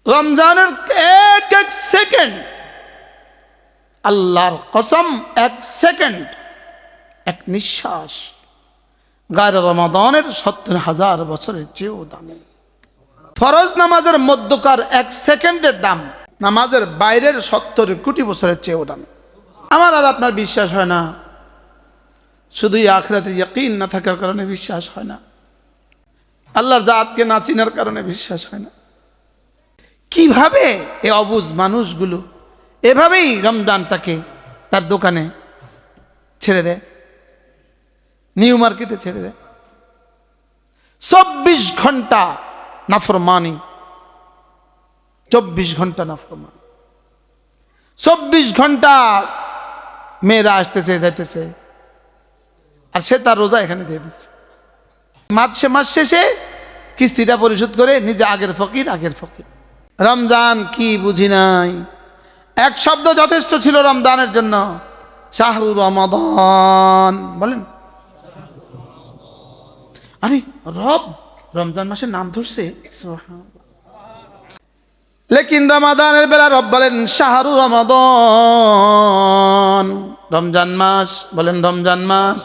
রমজানের এক এক সেকেন্ড, আল্লাহর কসম, এক সেকেন্ড, এক নিঃশ্বাস গায়রে রমাদানের 70,000 বছরের চেয়েও দামি। ফরজ নামাজের মধ্যকার এক সেকেন্ডের দাম নামাজের বাইরের 70 কোটি বছরের চেয়েও দামি। আমার আর আপনার বিশ্বাস হয় না, শুধুই আখিরাতে ইয়াকিন না থাকার কারণে বিশ্বাস হয় না, আল্লাহর জাতকে না চিনার কারণে বিশ্বাস হয় না। কিভাবে এই অবুঝ মানুষগুলো এভাবেই রমজানটাকে তার দোকানে ছেড়ে দেয়, নিউ মার্কেটে ছেড়ে দেয়। 24 ঘন্টা নাফরমানি, 24 ঘন্টা নাফরমানি, 24 ঘন্টা মেয়েরা আসতেছে যাইতেছে, আর সে তার রোজা এখানে দিয়ে দিচ্ছে। মাস শেষে কিস্তিটা পরিশোধ করে নিজে আগের ফকির। রমজান কি বুঝি নাই, এক শব্দ যথেষ্ট ছিল রমজানের জন্য, শাহরু রমাদান। বলেন, আরে রমজান মাসের নাম ধরছে, লেকিন রমাদানের বেলা রব বলেন শাহরু রমাদান, রমজান মাস। বলেন রমজান মাস।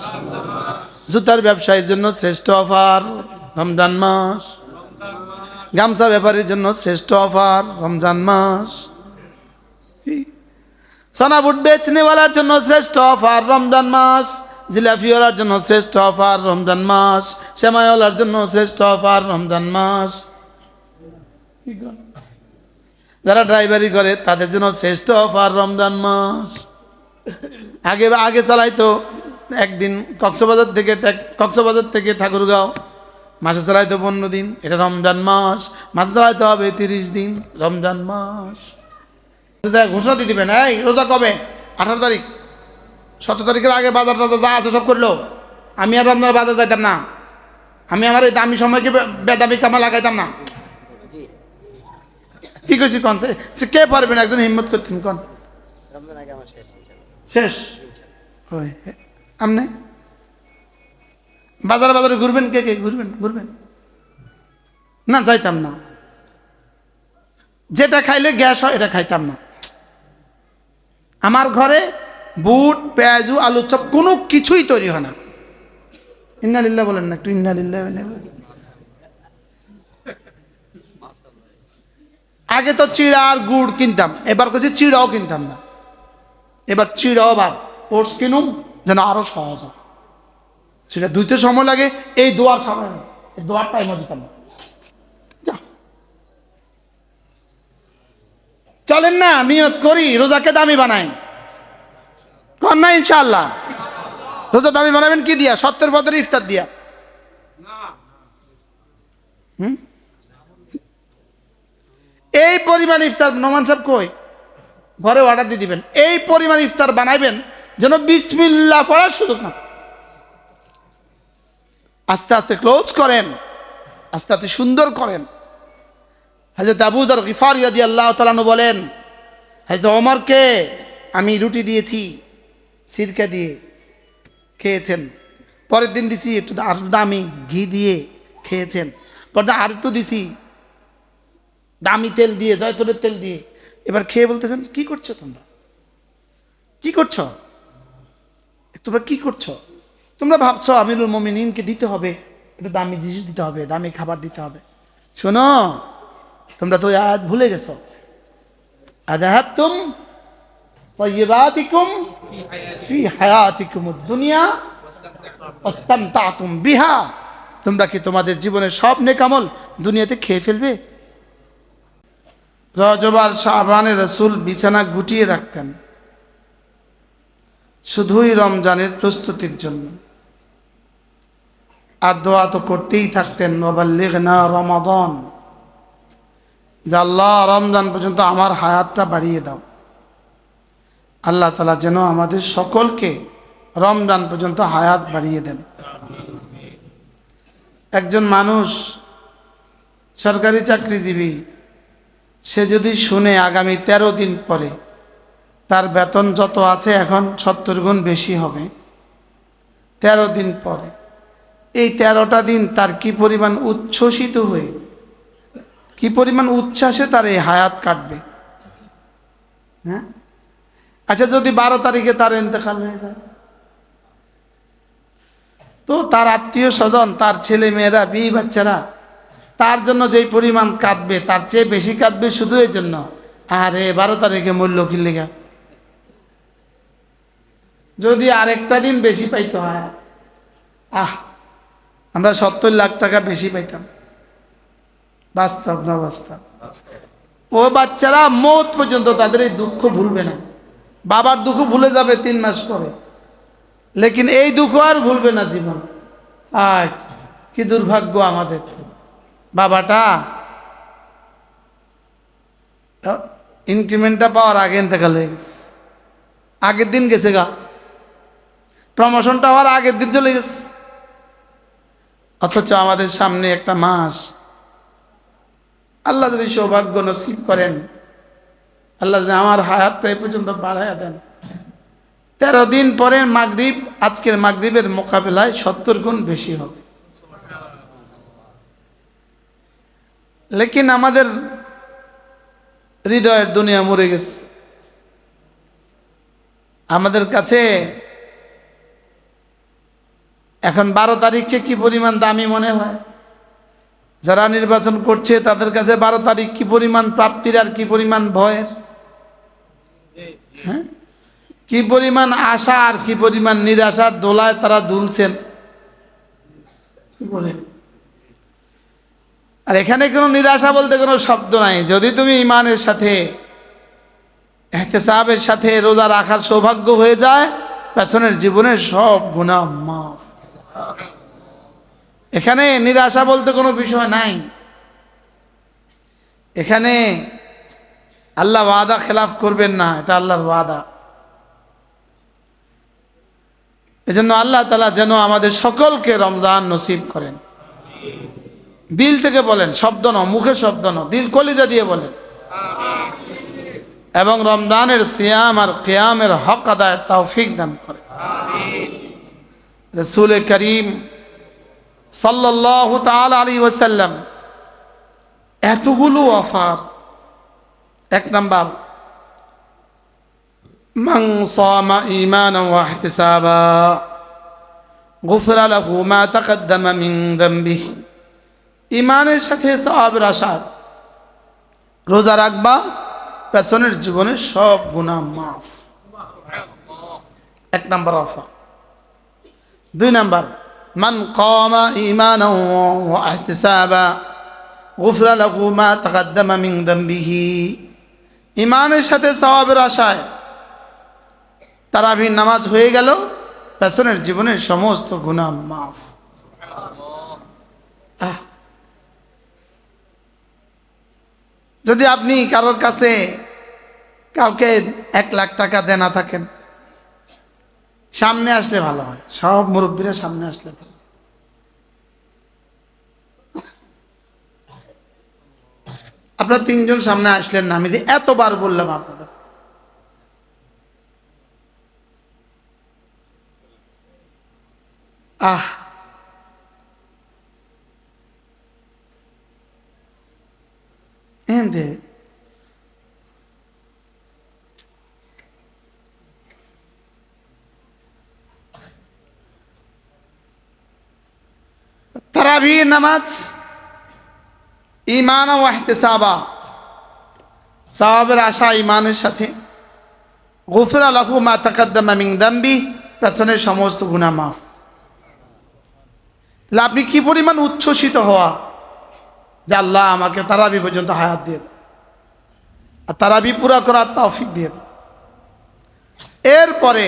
জুতার ব্যবসায়ীর জন্য শ্রেষ্ঠ অফার রমজান মাস, গামছা ব্যাপারীর জন্য শ্রেষ্ঠ অফার রমজান মাস, সোনা বুট বেচনেওয়ালার জন্য শ্রেষ্ঠ অফার রমজান মাস, জিলাপিওয়ালার জন্য শ্রেষ্ঠ অফার রমজান মাস, সেমাইওয়ালার জন্য শ্রেষ্ঠ অফার রমজান মাস, যারা ড্রাইভারি করে তাদের জন্য শ্রেষ্ঠ অফার রমজান মাস। আগে চালাইতো একদিন কক্সবাজার থেকে ঠাকুরগাঁও, মাসে চালাইতো 15 দিন, এটা রমজান মাস। মাসে চালাইতে হবে 30 দিন, রমজান মাস। ঘোষণা দিয়ে দিবেন, এই রোজা কবে? 18 তারিখ, 17 তারিখের আগে বাজার টাজার যা আছে সব করলো। আমি আর রমজান বাজার যাইতাম না, আমি আমার এই দামি সময়কে বেদামি কামা লাগাইতাম না। কি কইছি কন? কে পারবেন একজন হিম্মত করতেন কন? শেষ আমনে বাজারে ঘুরবেন, কে ঘুরবেন না? যাইতাম না। যেটা খাইলে গ্যাস হয় এটা খাইতাম না। আমার ঘরে বুট, পেঁয়াজু, আলু চপ কোনো কিছুই তৈরি হয় না। ইন্নালিল্লাহ বলেন না একটু, ইন্নালিল্লাহ। আগে তো চিড়া আর গুড় কিনতাম, এবার কিছু চিড়াও কিনতাম না। এবার চিড়াও ভাব ওটস কিনুম যেন আরো সহজ হয়। সেটা ধুইতে সময় লাগে, এই দোয়ার সময় নেই, এই দোয়ার টাইমও দিতাম না। চলেন না নিয়ত করি রোজাকে দামি বানাই, কর না ইনশাআল্লাহ। রোজা দামি বানাবেন কি দিয়া? 70 পদের ইফতার দিয়া। এই পরিমাণ ইফতার নোমান সাহেব কই, ঘরে অর্ডার দিয়ে দিবেন। এই পরিমাণ ইফতার বানাইবেন যেন বিসমিল্লাহ পড়ার সুযোগ না। আস্তে আস্তে ক্লোজ করেন, আস্তে আস্তে সুন্দর করেন। হযরত আবু যর গিফারি রাদিয়াল্লাহু তাআলা আনহু বলেন, হযরত ওমরকে আমি রুটি দিয়েছি সিরকা দিয়ে, খেয়েছেন। পরের দিন দিছি একটু দামি ঘি দিয়ে, খেয়েছেন। পরে আর একটু দিছি দামি তেল দিয়ে, জয়তুনের তেল দিয়ে। এবার খেয়ে বলতেছেন, কি করছো তোমরা? কি করছো তোমরা? কি করছো তোমরা? ভাবছো আমিরুল মুমিনিনকে দিতে হবে, এটা দামি জিনিস দিতে হবে, দামি খাবার দিতে হবে। শোনো, তোমরা তো আয়াত ভুলে গেছো। আযাহাবতুম তাইয়্যিবাতিকুম ফি হায়াতিকুমুদ দুনিয়া ওয়াস্তামতাতুম বিহা। তোমরা কি তোমাদের জীবনের সব নেক আমল দুনিয়াতে খেয়ে ফেলবে? রজব আর শাবানে রাসূল বিছানা গুটিয়ে রাখতেন শুধুই রমজানের প্রস্তুতির জন্য, আর দোয়া তো করতেই থাকতেন, ওয়াবাল্লিগনা রমাদান, যে আল্লাহ রমজান পর্যন্ত আমার হায়াতটা বাড়িয়ে দাও। আল্লাহ তাআলা যেন আমাদের সকলকে রমজান পর্যন্ত হায়াত বাড়িয়ে দেন। একজন মানুষ সরকারি চাকরিজীবী, সে যদি শুনে আগামী 13 দিন পরে তার বেতন যত আছে এখন 70 গুণ বেশি হবে, 13 দিন পরে, এই 13টা দিন তার কি পরিমাণ উচ্ছ্বসিত হয়ে কি পরিমাণ উচ্ছ্বাসে তার এই হায়াত কাটবে। হ্যাঁ, আচ্ছা যদি 12 তারিখে তার ইন্তেকাল হয়ে যায়, তো তার আত্মীয় স্বজন, তার ছেলে মেয়েরা, বিয়ে বাচ্চারা তার জন্য যেই পরিমাণ কাঁদবে, তার চেয়ে বেশি কাঁদবে শুধু এই জন্য, আরে 12 তারিখে মূল্য কি লেগা, যদি আরেকটা দিন বেশি পাইতে হয়, আমরা 70 লাখ টাকা বেশি পাইতাম। বাস্তব না বাস্তব? ও বাচ্চারা মৌত পর্যন্ত তাদের এই দুঃখ ভুলবে না। বাবার দুঃখ ভুলে যাবে 3 মাস পরে, লেকিন এই দুঃখ আর ভুলবে না জীবন। আজ কি দুর্ভাগ্য আমাদের, বাবাটা ইনক্রিমেন্টটা পাওয়ার আগে ইন্তেকাল হয়ে গেছে, আগের দিন গেছে গা, প্রমোশনটা হওয়ার আগের দিন চলে গেছে। অথচ আমাদের সামনে একটা মাস, আল্লাহ যদি সৌভাগ্য নসিব করেন, আল্লাহ যদি আমার হায়াতটা এ পর্যন্ত বাড়াইয়া দেন, 13 দিন পরে মাগরিব আজকের মাগরিবের মোকাবেলায় 70 গুণ বেশি হবে। লেকিন আমাদের হৃদয়ের দুনিয়া মরে গেছে। আমাদের কাছে এখন 12 তারিখকে কি পরিমাণ দামি মনে হয়। যারা নির্বাচন করছে তাদের কাছে 12 তারিখ কি পরিমাণ প্রাপ্তির আর কি পরিমাণ ভয়ের। হ্যাঁ, কি পরিমাণ আশা আর কি পরিমাণ নিরাশার দোলায় তারা দুলছেন। কি বলেন? আর এখানে কোনো নিরাশা বলতে কোনো শব্দ নাই। যদি তুমি ইমানের সাথে, ইহতিসাবের সাথে রোজা রাখার সৌভাগ্য হয়ে যায়, পেছনের জীবনের সব গুনাহ মাফ। এখানে নিরাশা বলতে কোনো বিষয় নাই। এখানে আল্লাহ ওয়াদা খেলাফ করবেন না, এটা আল্লাহর ওয়াদা। এজন্য আল্লাহ তাআলা যেন আমাদের সকলকে রমজান নসিব করেন। দিল থেকে বলেন, শব্দ ন, মুখে শব্দ ন, দিল কলিজা দিয়ে বলেন। এবং রমজানের সিয়াম আর কিয়ামের হক আদায়ের তৌফিক দান করেন। রাসূল করিম সাল্লাল্লাহু তাআলা আলাইহি ওয়াসাল্লাম এতগুলো অফার। 1 নাম্বার, মান সামা ঈমানান ওয়া ইহতিসাবা গুফিরা লাহু মা তাকদ্দামা মিন যামবিহি। ঈমানের সাথে সওয়াবের আশা, রোজা রাখবা, পেছনের জীবনের সব গুনাহ মাফ। 1 নাম্বার অফার। 2 নাম্বার, মান কামা ঈমানান ওয়া ইহতিসাবা গুফিরা লাহু মা তাকদ্দামা মিন যামবিহি। ঈমানের সাথে সওয়াবের আশায় তারাবির নামাজ হয়ে গেল, পেছনের জীবনের সমস্ত গুনাহ মাফ। যদি আপনি কারোর কাছে কাউকে 1 লাখ টাকা দেনা থাকেন, সামনে আসলে ভালো হয়, সব মুরব্বীরা সামনে আসলে ভালো। আপনারা 3 জন সামনে আসলেন না, আমি যে এতবার বললাম আপনাদের। এন্দে তারাবি নামাজ ঈমান ও ইহতিসাবা, সওয়াবের আশা ঈমানের সাথে, গুফিরা লাহু মা তাকদ্দামা মিন যামবি, পেছনের সমস্ত গুনাহ মাফ। তাহলে আপনি কি পরিমাণ উচ্ছ্বসিত হওয়া যে আল্লাহ আমাকে তারাবি পর্যন্ত হায়াত দিয়ে দাও, আর তারাবি পুরা করার তৌফিক দিয়ে দাও। এরপরে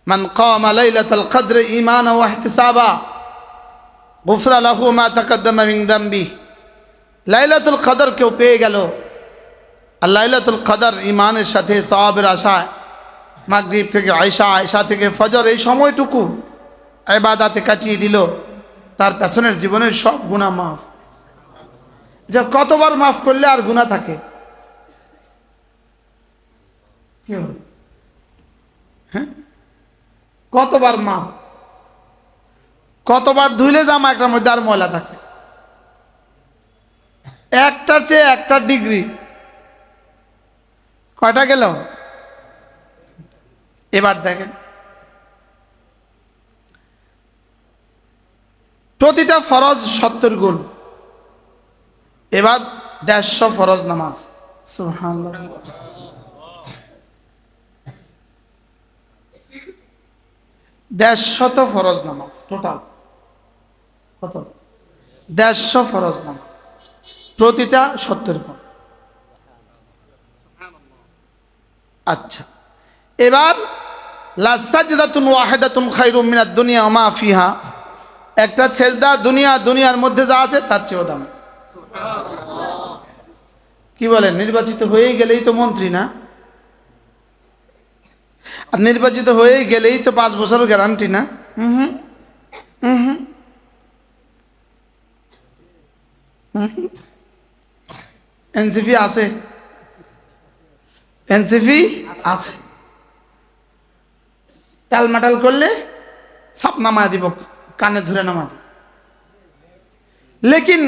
মান কামা লাইলাতুল কদর ঈমানান ওয়া ইহতিসাবা গুফিরা লাহু মা তাকদ্দামা মিন যামবি। লাইলাতুল কদর কেউ পেয়ে গেল, আর লাইলাতুল কদর ঈমানের সাথে সওয়াবের আশায় মাগরিব থেকে আয়েশা, আয়েশা থেকে ফজর, এই সময়টুকু ইবাদতে কাটিয়ে দিল, তার পেছনের জীবনের সব গুনাহ মাফ। যে কতবার মাফ করলে আর গুনাহ থাকে? হ্যাঁ, কতবার মাফ, কতবার ধুইলে জামা একটার মধ্যে আর ময়লা থাকে। একটার চেয়ে একটা ডিগ্রি, কয়টা গেল? এবার দেখেন, প্রতিটা ফরজ 70 গুণ। এবার 150 ফরজ নামাজ, সুবহানাল্লাহ। 150 ফরজ নামাজ টোটাল কত? 150 ফরজ নামাজ, প্রতিটা 70 গুণ। আচ্ছা, এবার লা সাজদাতুন ওয়াহিদাতুন খায়রুম মিনাদ দুনিয়া ওয়া মা ফিহা, একটা সেজদা দুনিয়ার মধ্যে যা আছে তার চেয়েও দামি। কি বলেন, নির্বাচিত হয়েই গেলেই তো মন্ত্রী না? আর নির্বাচিত হয়েই গেলেই তো 5 বছরের গ্যারান্টি না? এনসিপি আছে, এনসিপি আছে, টালমাটাল করলে সাপ নামায় দিব, কানে ধরে নামা দিব। লেকিন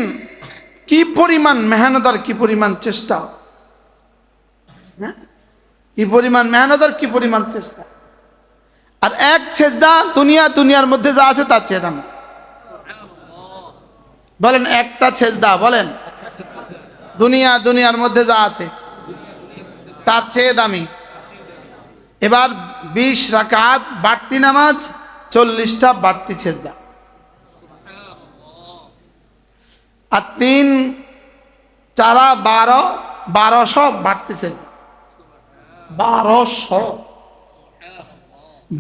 কি পরিমাণ মেহনত আর কি পরিমাণ চেষ্টা, হ্যাঁ, কি পরিমাণ মেহনত আর কি পরিমাণ চেষ্টা। আর এক সেজদা দুনিয়ার মধ্যে যা আছে তার চেয়ে দামি। বলেন, একটা সেজদা, বলেন দুনিয়ার মধ্যে যা আছে তার চেয়ে দামি। এবার 20 রাকাত বাড়তি নামাজ, 40টা বাড়তি সেজদা, আর 3 4 12 1200 বাড়তি সেজদা।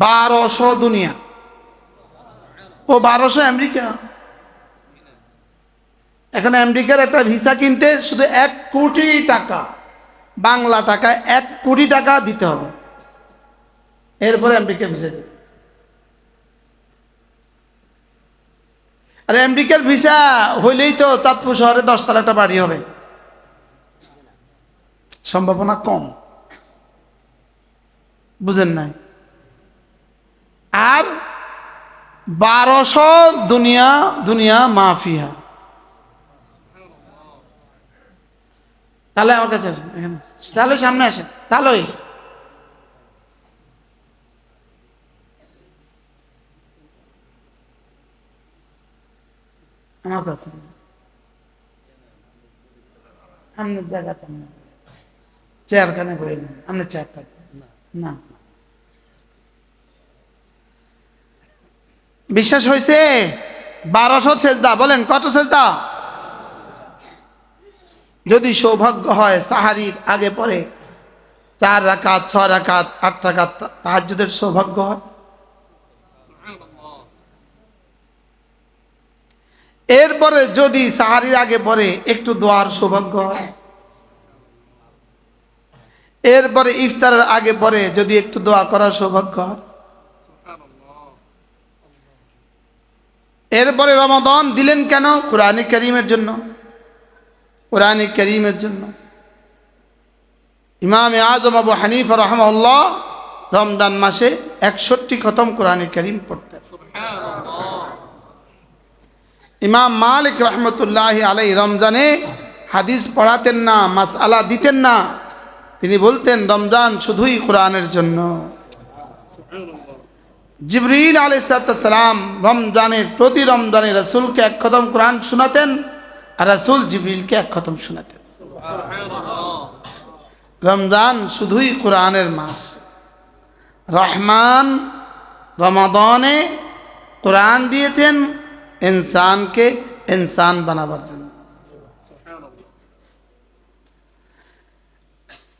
1200 দুনিয়া ও 1200 আমেরিকা। এখন আমেরিকার একটা ভিসা কিনতে শুধু 1 কোটি টাকা, বাংলা টাকায় 1 কোটি টাকা দিতে হবে, এরপরে আমেরিকা ভিসা দেবে। আর আমেরিকার ভিসা হইলেই তো চাঁদপুর শহরে 10 তলাটা বাড়ি হবে, সম্ভাবনা কম, বুঝেন নাই? আর 1200 দুনিয়া মাফিয়া। তাহলে আমার কাছে আসেন, এখানে তাহলে সামনে আসেন, তাহলে আমার কাছে আপনার জায়গাতে চেয়ারখানে বই নেন, আপনার চেয়ার থাকবে না। বিশ্বাস হয়েছে? 1200 সেজদা, বলেন কত সেজদা? যদি সৌভাগ্য হয় সাহারির আগে পরে 4 রাকাত 6 রাকাত 8 রাকাত তাহাজ্জুদের সৌভাগ্য হয়, এরপরে যদি সাহারির আগে পরে একটু দোয়ার সৌভাগ্য হয়, এরপরে ইফতারের আগে পরে যদি একটু দোয়া করার সৌভাগ্য হয়, এরপরে রমাদান দিলেন কেন? কোরআনে কারীমের জন্য, কোরআনে কারীমের জন্য। ইমাম আজম আবু হানিফা রাহিমাহুল্লাহ রমজান মাসে 61 খতম কোরআনে কারীম পড়তেন। ইমাম মালিক রহমতুল্লাহ আলাইহি রমজানে হাদিস পড়াতেন না, মাসআলা দিতেন না, তিনি বলতেন রমজান শুধুই কোরআনের জন্য। জিবরিল আলাইহিস সালাম প্রতি রমজানে রাসূলকে 1 খতম কোরআন শোনাতেন, আর রাসূল জিবরিলকে 1 খতম শোনাতেন। রমজান শুধুই কোরআনের মাস। রহমান রমাদানে কোরআন দিয়েছেন ইনসানকে ইনসান বানাবার জন্য।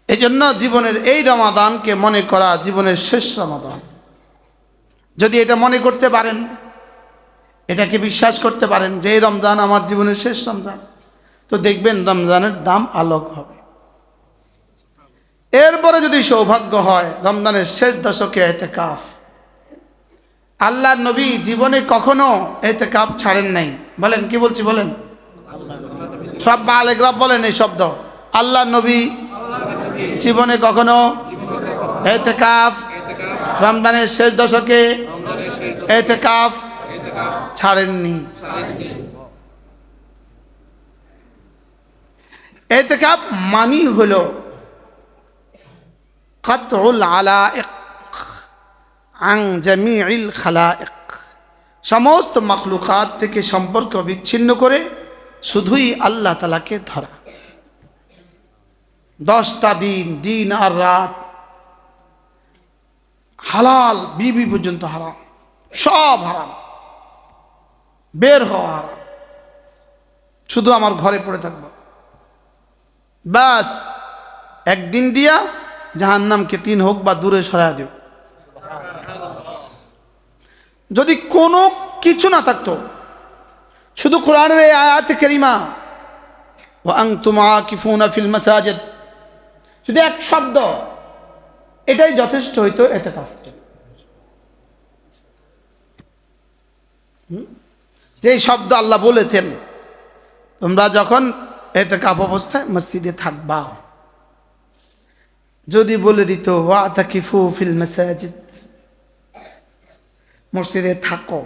এই জন্য জীবনের এই রমাদানকে মনে করা জীবনের শেষ রমাদান। যদি এটা মনে করতে পারেন, এটাকে বিশ্বাস করতে পারেন যে এই রমজান আমার জীবনের শেষ রমজান, তো দেখবেন রমজানের দাম আলোক হবে। এরপরে যদি সৌভাগ্য হয় রমজানের শেষ দশকে ইতিকাফ, আল্লাহর নবী জীবনে কখনো ইতিকাফ ছাড়েন নাই। বলেন, কি বলছি বলেন, সব বালেগরা বলেন এই শব্দ। আল্লাহর নবী জীবনে কখনো ইতিকাফ, রমজানের শেষ দশকে ইতিকাফ ছাড়েননি। এতেকাফ মানি হলো কাতউল আলাইক আন জামিউল খালাইক, সমস্ত মাখলুকাত থেকে সম্পর্ক বিচ্ছিন্ন করে শুধুই আল্লাহ তাআলাকে ধরা। 10টা দিন, দিন আর রাত, হালাল বিবি পর্যন্ত হারাম, সব হারাম, বের হওয়া হারাম, শুধু আমার ঘরে পড়ে থাকবো বাস। একদিন দিয়া জাহান্নামকে 3 হোক বা দূরে সরায় দেব। যদি কোনো কিছু না থাকতো, শুধু কোরআনের এই আয়াতে কারিমা ওয়া আনতুম আকিফুনা ফিল মাসাজিদ, শুধু এক শব্দ, এটাই যথেষ্ট হইতো ইতিকাফ। যেই শব্দ আল্লাহ বলেছেন, তোমরা যখন ইতিকাফ অবস্থায় মসজিদে থাকবা, যদি বলে দিত ওয়াতাকিফু ফিল মাসাজিদ, মসজিদে থাকো,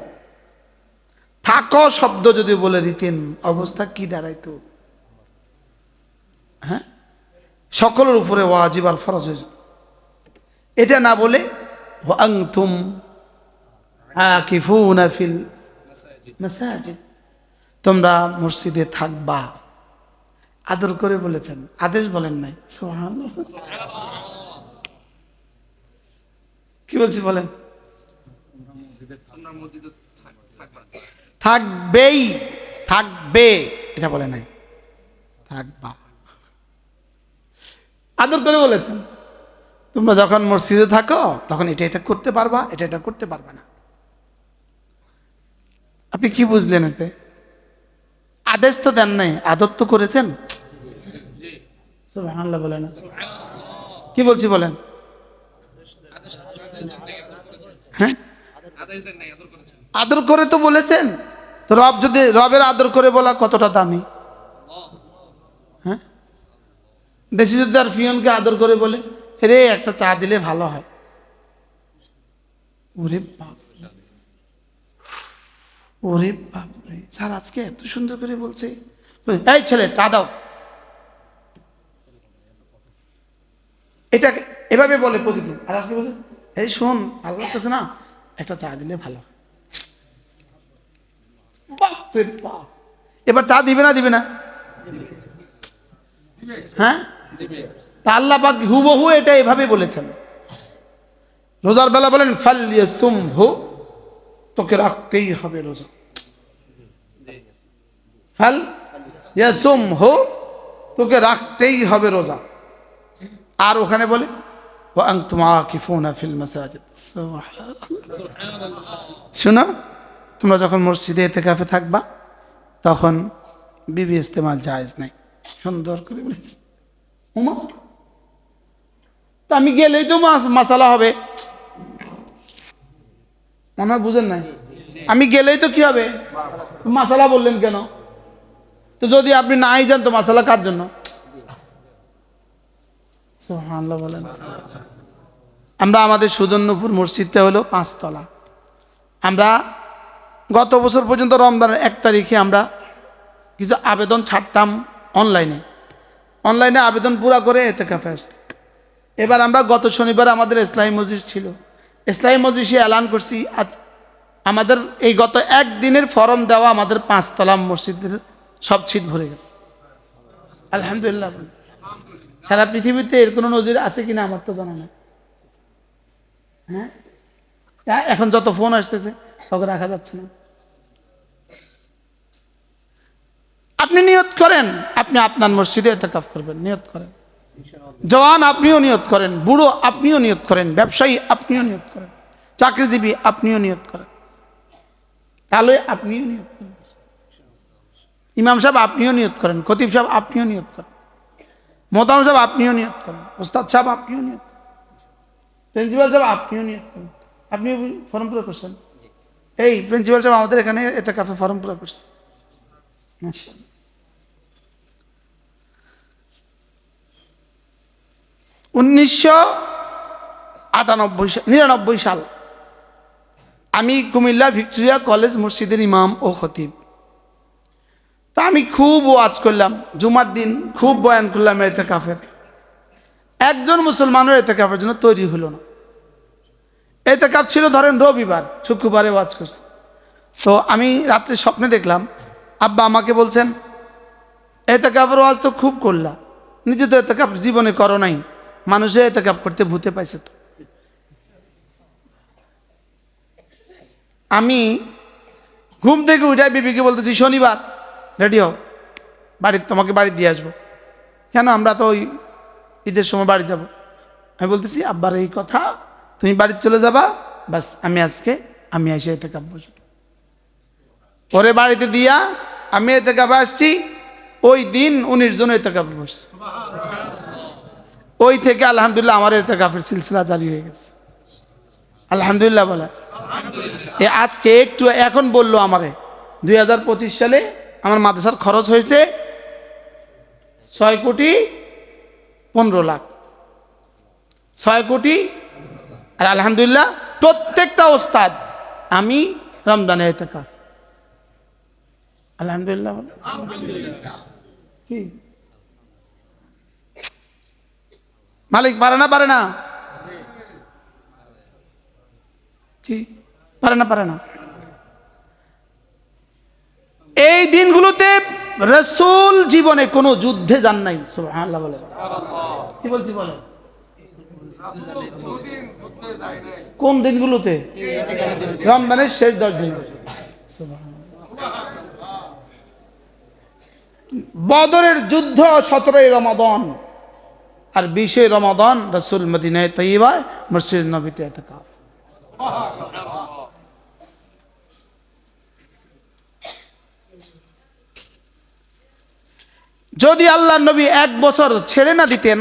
থাকো শব্দ যদি বলে দিতেন, অবস্থা কি দাঁড়াইতো? হ্যাঁ, সকলের উপরে ওয়াজিব আর ফরজ হয়ে যেত। এটা না বলে ওয়া আনতুম আকিফুনা ফিল মাসাজিদ, তোমরা মসজিদে থাকবা, আদর করে বলেছেন, আদেশ বলেন নাই। সুবহানাল্লাহ, কি বলছি বলেন? থাকবেই, থাকবে এটা বলে নাই, থাকবা, আদর করে বলেছেন। তোমরা যখন মসজিদে থাকো তখন এটা এটা করতে পারবা, এটা এটা করতে পারবা না। আপনি কি বুঝলেন এতে? আদেশ তো দেন নাই, আদর তো করেছেন। সুবহানাল্লাহ বলেন, কি বলছি বলেন? হ্যাঁ, আদর করে তো বলেছেন। তো রব যদি, রবের আদর করে বলা কতটা দামি। হ্যাঁ, দেশি যদি আর ফিয়নকে আদর করে বলে রে একটা চা দিলে ভালো হয়, ওরে বাপ, ওরে বাপ রে, স্যার আজকে এত সুন্দর করে বলছে, এই ছেলে চা দাও, এটা এভাবে বলে প্রতিদিন। আর আজকে বলে এই শোন, আল্লাহ কাছে না একটা চা দিলে ভালো। বাপ রে বাপ, এবার চা দিবে না দিবে না? হ্যাঁ, তা আল্লাহ পাক হুবহু এটা এভাবে বলেছেন। রোজার বেলা বলেন ফালইয়াসুমহু, তোকে রাখতেই হবে রোজা। ফালইয়াসুমহু, তোকে রাখতেই হবে রোজা। আর ওখানে বলে ওয়া আনতুম আকিফুনা ফিল মাসাজিদ। শোনো, তোমরা যখন মসজিদে ইতিকাফে থাকবা তখন বিবি ইস্তেমাল জায়েজ নাই। সুন্দর করে বলে, উমা তা আমি গেলেই তো মাসালা হবে, মনে হয় বুঝেন নাই? আমি গেলেই তো কি হবে, মাসালা বললেন কেন? তো যদি আপনি নাই যান তো মাসালা কার জন্য? সুবহানাল্লাহ বলেন। আমরা আমাদের সুদর্ণপুর মসজিদটা হলো 5 তলা। আমরা গত বছর পর্যন্ত রমজানের 1 তারিখে আমরা কিছু আবেদন ছাড়তাম অনলাইনে, অনলাইনে আবেদন পুরা করে ইতিকাফে আসতাম। এবার আমরা গত শনিবার আমাদের ইসলামী মজলিস ছিল, ইসলামী মজলিসে এলান করছি আজ আমাদের এই গত 1 দিনের ফরম দেওয়া আমাদের 5 তলা মসজিদের সব সিট ভরে গেছে। আলহামদুলিল্লাহ। সারা পৃথিবীতে এর কোনো নজির আছে কিনা আমার তো জানা নেই। হ্যাঁ, এখন যত ফোন আসতেছে কাউকে রাখা যাচ্ছে না। আপনি নিয়ত করেন, আপনি আপনার মসজিদে ইতিকাফ করবেন, নিয়ত করেন। জওয়ান আপনিও নিয়ত করেন, বুড়ো আপনিও নিয়ত করেন, ব্যবসায়ী আপনিও নিয়ত করেন, চাকরিজীবী আপনিও নিয়ত করেন, তাহলে আপনিও নিয়ত করেন, ইমাম সাহেব আপনিও নিয়ত করেন, খতিব সাহেব আপনিও নিয়ত করেন, মোহতারাম সাহেব আপনিও নিয়ত করেন, ওস্তাদ সাহেব আপনিও নিয়ত করেন, প্রিন্সিপাল সাহেব আপনিও নিয়ত করেন। আপনি ফর্ম পুরো করছেন? এই প্রিন্সিপাল সাহেব আমাদের এখানে ইতিকাফে ফর্ম পুরো করছে। 1999 সাল আমি কুমিল্লা ভিক্টোরিয়া কলেজ মসজিদের ইমাম ও খতিব। তা আমি খুব ওয়াজ করলাম, জুমার দিন খুব বয়ান করলাম এতেকাফের। একজন মুসলমানের এতেকাফের জন্য তৈরি হলো না। এতেকাফ ছিল ধরেন রবিবার, শুক্রবারে ওয়াজ করছে। তো আমি রাত্রে স্বপ্নে দেখলাম আব্বা আমাকে বলছেন, এতেকাফের ওয়াজ তো খুব করলা, নিজে তো এতেকাফ জীবনে করো নাই, মানুষে এতেকাফ করতে ভূতে পাইছে। তো আমি ঘুম থেকে উঠে বিবিকে বলতেছি, শনিবার রেডি হও, তোমাকে বাড়ি দিয়ে আসবো। কেন? আমরা তো ওই ঈদের সময় বাড়ি যাব। আমি বলতেছি আব্বার এই কথা, তুমি বাড়ি চলে যাবা, বাস আমি এসে এতেকাফ বসবো। পরে বাড়িতে দিয়া আমি এতেকাফ আসছি, ওই দিন 19 জন এতেকাফ বসছে। ওই থেকে আলহামদুলিল্লাহ আমার এতেকাফের সিলসিলা জারি হয়ে গেছে। আলহামদুলিল্লাহ বলে আজকে একটু এখন বললো আমারে 2025 সালে আমার মাদ্রাসার খরচ হয়েছে 6,15,00,000, 6 কোটি। আর আলহামদুলিল্লাহ প্রত্যেকটা ওস্তাদ আমি রমজানে এতেকাফ। আলহামদুলিল্লাহ কি মালিক পারে না কি পারে না। এই দিনগুলোতে রাসূল জীবনে কোনো যুদ্ধে যান নাই। সুবহানাল্লাহ বলে কি বলছি বলে, কোন দিনগুলোতে? রমজানের শেষ 10 দিন। বদরের যুদ্ধ 17 রমাদান, আর 20 রমাদান রাসূল মদিনায় তৈয়বায় মসজিদ নববীতে ইতিকাফ। যদি আল্লাহর নবী 1 বছর ছেড়ে না দিতেন,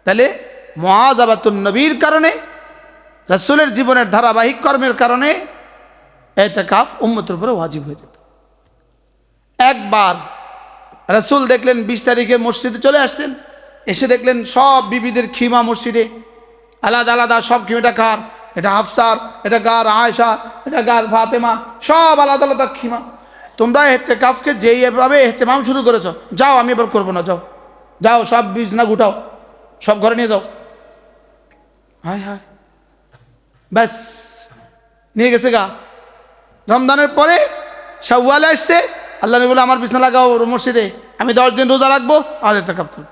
তাহলে মুআযাবাতুন নবীর কারণে, রাসূলের জীবনের ধারাবাহিক কর্মের কারণে ইতিকাফ উম্মতের উপরে ওয়াজিব হয়ে যেত। একবার রাসূল দেখলেন 20 তারিখে মসজিদে চলে আসছেন, এসে দেখলেন সব বিবিদের খিমা মসজিদে আলাদা আলাদা সব খিমা। এটা কার? এটা হাফসার, এটা কার? আয়েশা, এটা কার? ফাতেমা, সব আলাদা আলাদা খিমা। তোমরা ইতিকাফকে যেইভাবে ইহতিমাম শুরু করেছো, যাও আমি এবার করবো না, যাও সব বিছনা গুটাও, সব ঘরে নিয়ে যাও। হায় হায়, ব্যাস নিয়ে গেছে গা। রমজানের পরে শাওয়ালে আসছে, আল্লাহ নবী বলে আমার বিছনা লাগাও মসজিদে, আমি 10 দিন রোজা রাখবো আর ইতিকাফ করবো।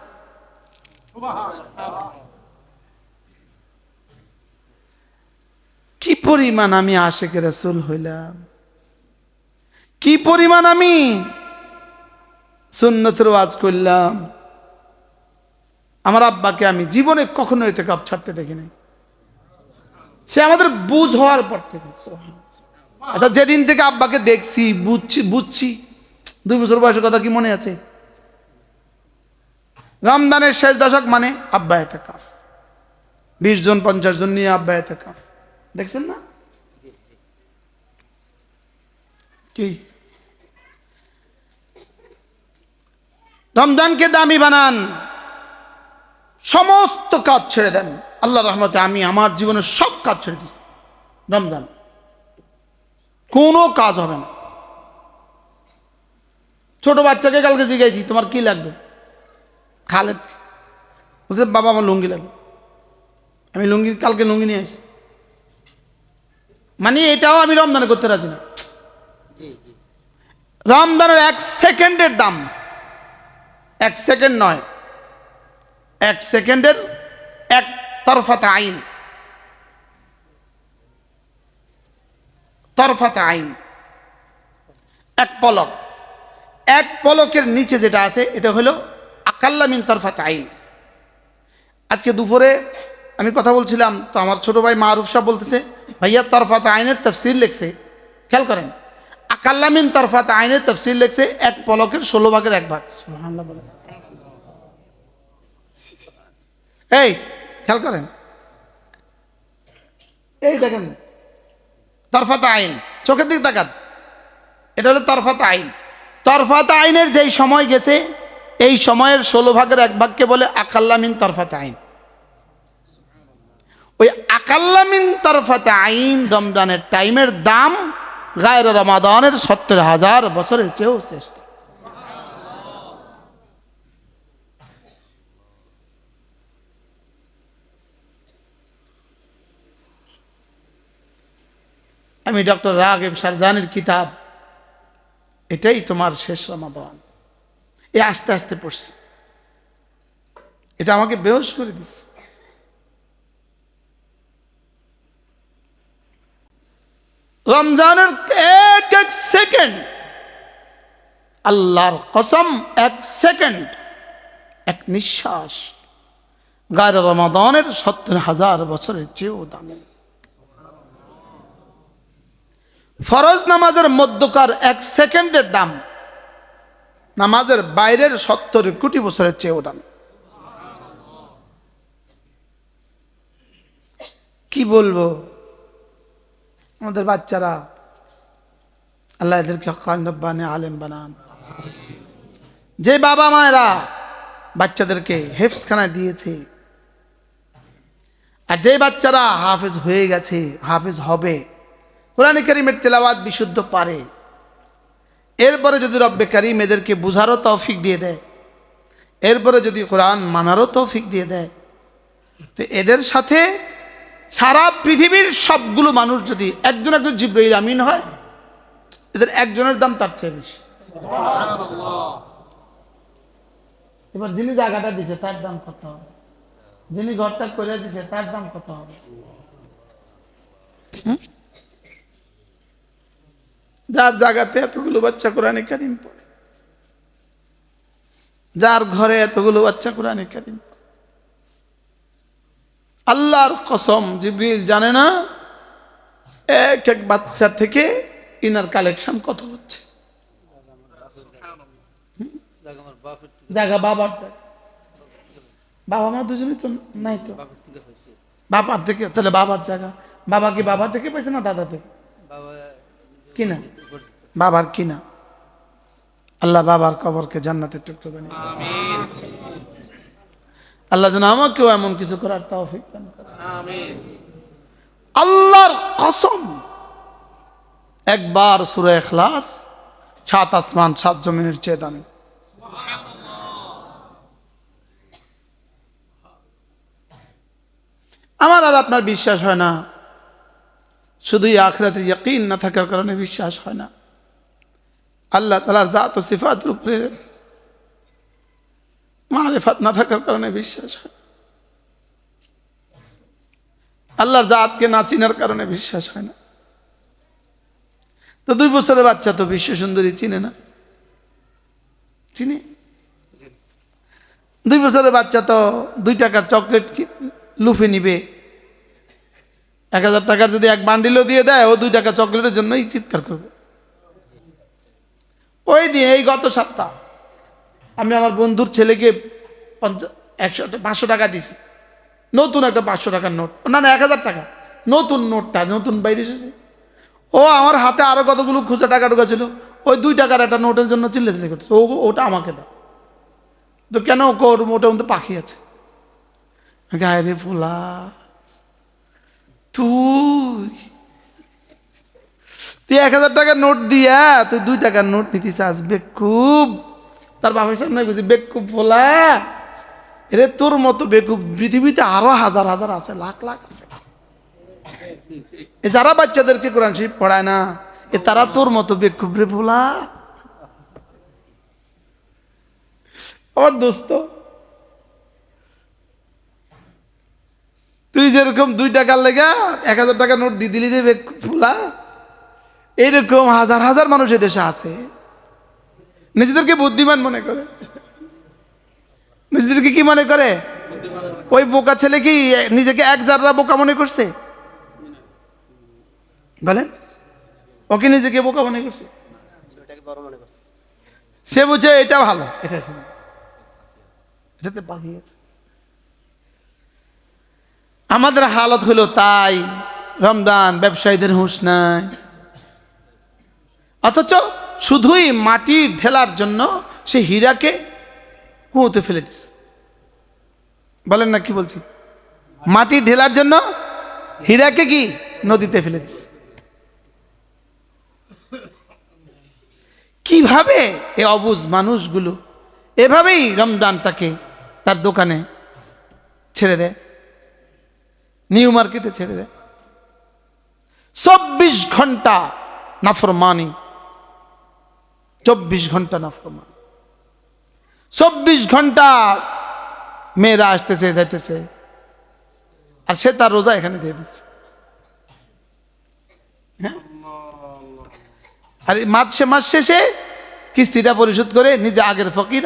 কি পরিমাণ আমি আশিকে রাসূল হইলাম, কি পরিমাণ আমি সুন্নতের ওয়াজ করলাম। আমার আব্বাকে আমি জীবনে কখনো ইতিকাফ ছাড়তে দেখি নাই, সে আমাদের বুঝ হওয়ার পর থেকে। আচ্ছা, যেদিন থেকে আব্বাকে দেখছি, বুঝছি 2 বছর বয়সের কথা কি মনে আছে? রমজানের শেষ দশক মানে আব্বা ইতিকাফ, 20 জন 50 জন নিয়ে আব্বা ইতিকাফ, দেখছেন না? কি রমজানকে দামি বানান, সমস্ত কাজ ছেড়ে দেন। আল্লাহর রহমতে আমি আমার জীবনের সব কাজ ছেড়ে দিচ্ছি। রমজান কোনো কাজ হবে না। ছোট বাচ্চাকে কালকে জিজ্ঞাসি তোমার কি লাগবে, খালেদ বলছে বাবা আমার লুঙ্গি লাগবে। আমি কালকে লুঙ্গি নিয়ে আসি। মানে এটাও আমি রমজানে করতে রাজি না। রমজানের 1 সেকেন্ডের দাম, 1 সেকেন্ড নয়, 1 সেকেন্ডের এক তরফাত আইন, এক পলক, এক পলকের নিচে যেটা আছে এটা হলো আকাল্লা মিন তরফাত আইন। আজকে দুপুরে আমি কথা বলছিলাম, তো আমার ছোট ভাই মারুফ সাহেব বলতেছে ভাইয়া তরফাত আইনের তাফসীর লিখছে, খেয়াল করেন, আকাল্লা মিন তরফাত আইনের তাফসীর লিখছে 1 পলকের 16 ভাগের 1 ভাগ। সুবহানাল্লাহ বলেন। এই খেয়াল করেন, এই দেখেন তরফাত আইন, চোখের দিক তাকান, এটা হলো তরফাত আইন। তরফাত আইনের যেই সময় গেছে, এই সময়ের 16 ভাগের 1 ভাগকে বলে আকাল্লা মিন তরফাত আইন। ওই আকাল্লা মিন তরফাত আইন রমজানের টাইমের দাম গায়রে রমাদানের 70,000 বছরের চেয়েও শ্রেষ্ঠ। আমি ডক্টর রাগিব শারজানির কিতাব, এটাই তোমার শেষ রমাদান, এ আস্তে আস্তে পড়ছি, এটা আমাকে বেহুশ করে দিচ্ছে। রমজানের এক এক সেকেন্ড, আল্লাহর কসম, এক সেকেন্ড, এক নিঃশ্বাস গায়রে রমাদানের ৭০,০০০ বছরের চেয়েও দামি। ফরজ নামাজের মধ্যকার এক সেকেন্ডের দাম নামাজের বাইরের ৭০ কোটি বছরের চেয়েও দামি। কি বলবো, আমাদের বাচ্চারা, আল্লাহ এদেরকে কান্নব্বানে আলেম বানান। যে বাবা মায়েরা বাচ্চাদেরকে হেফজখানায় দিয়েছে, আর যে বাচ্চারা হাফেজ হয়ে গেছে, হাফেজ হবে, কোরআনে কারীমের তেলাওয়াত বিশুদ্ধ পারে, এরপরে যদি রব্বে কারীম এদেরকে বুঝারও তৌফিক দিয়ে দেয়, এরপরে যদি কোরআন মানারও তৌফিক দিয়ে দেয়, তো এদের সাথে সারা পৃথিবীর সবগুলো মানুষ যদি একজন একজন জিবরাইল আমিন হয়, এদের একজনের দাম তার চেয়ে বেশি। এবার যিনি জায়গাটা দিছে তার দাম কত হবে, যিনি ঘরটা করে দিছে তার দাম কত হবে? যার জায়গাতে এতগুলো বাচ্চা কোরআনে কারীম পড়ে, যার ঘরে এতগুলো বাচ্চা কোরআনে কারীম পড়ে, আল্লাহর কসম জিবরিল জানে না এক এক বাচ্চা থেকে ইনার কালেকশন কত হচ্ছে। জায়গা বাবার জায়গা, বাবা মা দুজনই তো নাই, তো বাবার থেকে, তাহলে বাবার জায়গা, বাবা কি বাবা থেকে পাইছে না দাদা থেকে? কিনা বাবার কিনা। আল্লাহ বাবার কবরকে জান্নাতের টুকরো বানিয়ে, আল্লাহ যেন আমাকেও এমন কিছু করার তৌফিক দান করে। আল্লাহর কসম, একবার সূরা ইখলাস ৭ আসমান ৭ জমিনের চেয়ে দামি। আমার আর আপনার বিশ্বাস হয় না, শুধুই আখিরাতে ইয়াকিন না থাকার কারণে বিশ্বাস হয় না, আল্লাহ তাআলার জাত ও সিফাতের উপরে মারিফাত না থাকার কারণে বিশ্বাস হয়, আল্লাহর জাতকে না চিনার কারণে বিশ্বাস হয় না। তো 2 বছরের বাচ্চা তো বিশ্ব সুন্দরী চিনে না, চিনে? 2 বছরের বাচ্চা তো 2 টাকার চকলেট লুফে নিবে, 1000 টাকার যদি এক বান্ডিলও দিয়ে দেয়, ও 2 টাকা চকলেটের জন্যই চিৎকার করবে। ওই দিন, এই গত সপ্তাহ আমি আমার বন্ধুর ছেলেকে 500 টাকা দিছি, নতুন একটা 500 টাকার নোট, না 1000 টাকা নতুন নোটটা, নতুন বাইরে এসেছে। ও আমার হাতে আরো কতগুলো খুচরা টাকা ঢোকা ছিল, ওই 2 টাকার একটা নোটের জন্য চিল্লাচিল্লি করছে, ওটা আমাকে দাও। তো কেন? ওর মোটের মধ্যে পাখি আছে। গায়ে রে ফোলা, তুই 1000 টাকার নোট দিয়া তুই 2 টাকার নোট নিতে চাস? বেকুব। তার বাপের সামনে বুঝি বেকুব ফোলা, এরে তোর মতো বেকুব পৃথিবীতে আরো হাজার হাজার আছে, লাখ লাখ আছে। যারা বাচ্চাদেরকে কোরআন শরীফ পড়ায় না, তারা তোর মতো বেকুব রে ফোলা। আমার দোস্ত, তুই যেরকম 2 টাকার লেগা 1000 টাকা নোট দিয়ে দিলি রে বেকুব ফোলা, এইরকম হাজার হাজার মানুষ এদেশে আছে, নিজেদেরকে বুদ্ধিমান মনে করে। নিজেদেরকে কি মনে করে? ওই বোকা ছেলে কি নিজেকে 1 জাররা বোকা মনে করছে? বলেন, ওকে নিজেকে বোকা মনে করছে? সে বুঝে এটা ভালো, এটাতে পাখি আছে। আমাদের হালত হলো তাই, রমজান ব্যবসায়ীদের হুঁশ নাই, অথচ শুধুই মাটি ঢেলার জন্য সে হীরাকে কুয়োতে ফেলে দিচ্ছে। বলেন না কি বলছি? মাটি ঢেলার জন্য হীরাকে কি নদীতে ফেলে দিচ্ছে। কিভাবে এই অবুঝ মানুষগুলো এভাবেই রমজানটাকে তার দোকানে ছেড়ে দেয়, নিউ মার্কেটে ছেড়ে দেয়। 24 ঘন্টা নাফরমানি, 24 ঘন্টা নাফরমানি, 24 ঘন্টা মেয়েরা আসতেছে যাইতেছে, আর সে তার রোজা এখানে দিয়ে দিচ্ছে। হ্যাঁ, আর মাস শেষে কিস্তিটা পরিশোধ করে নিজে আগের ফকির।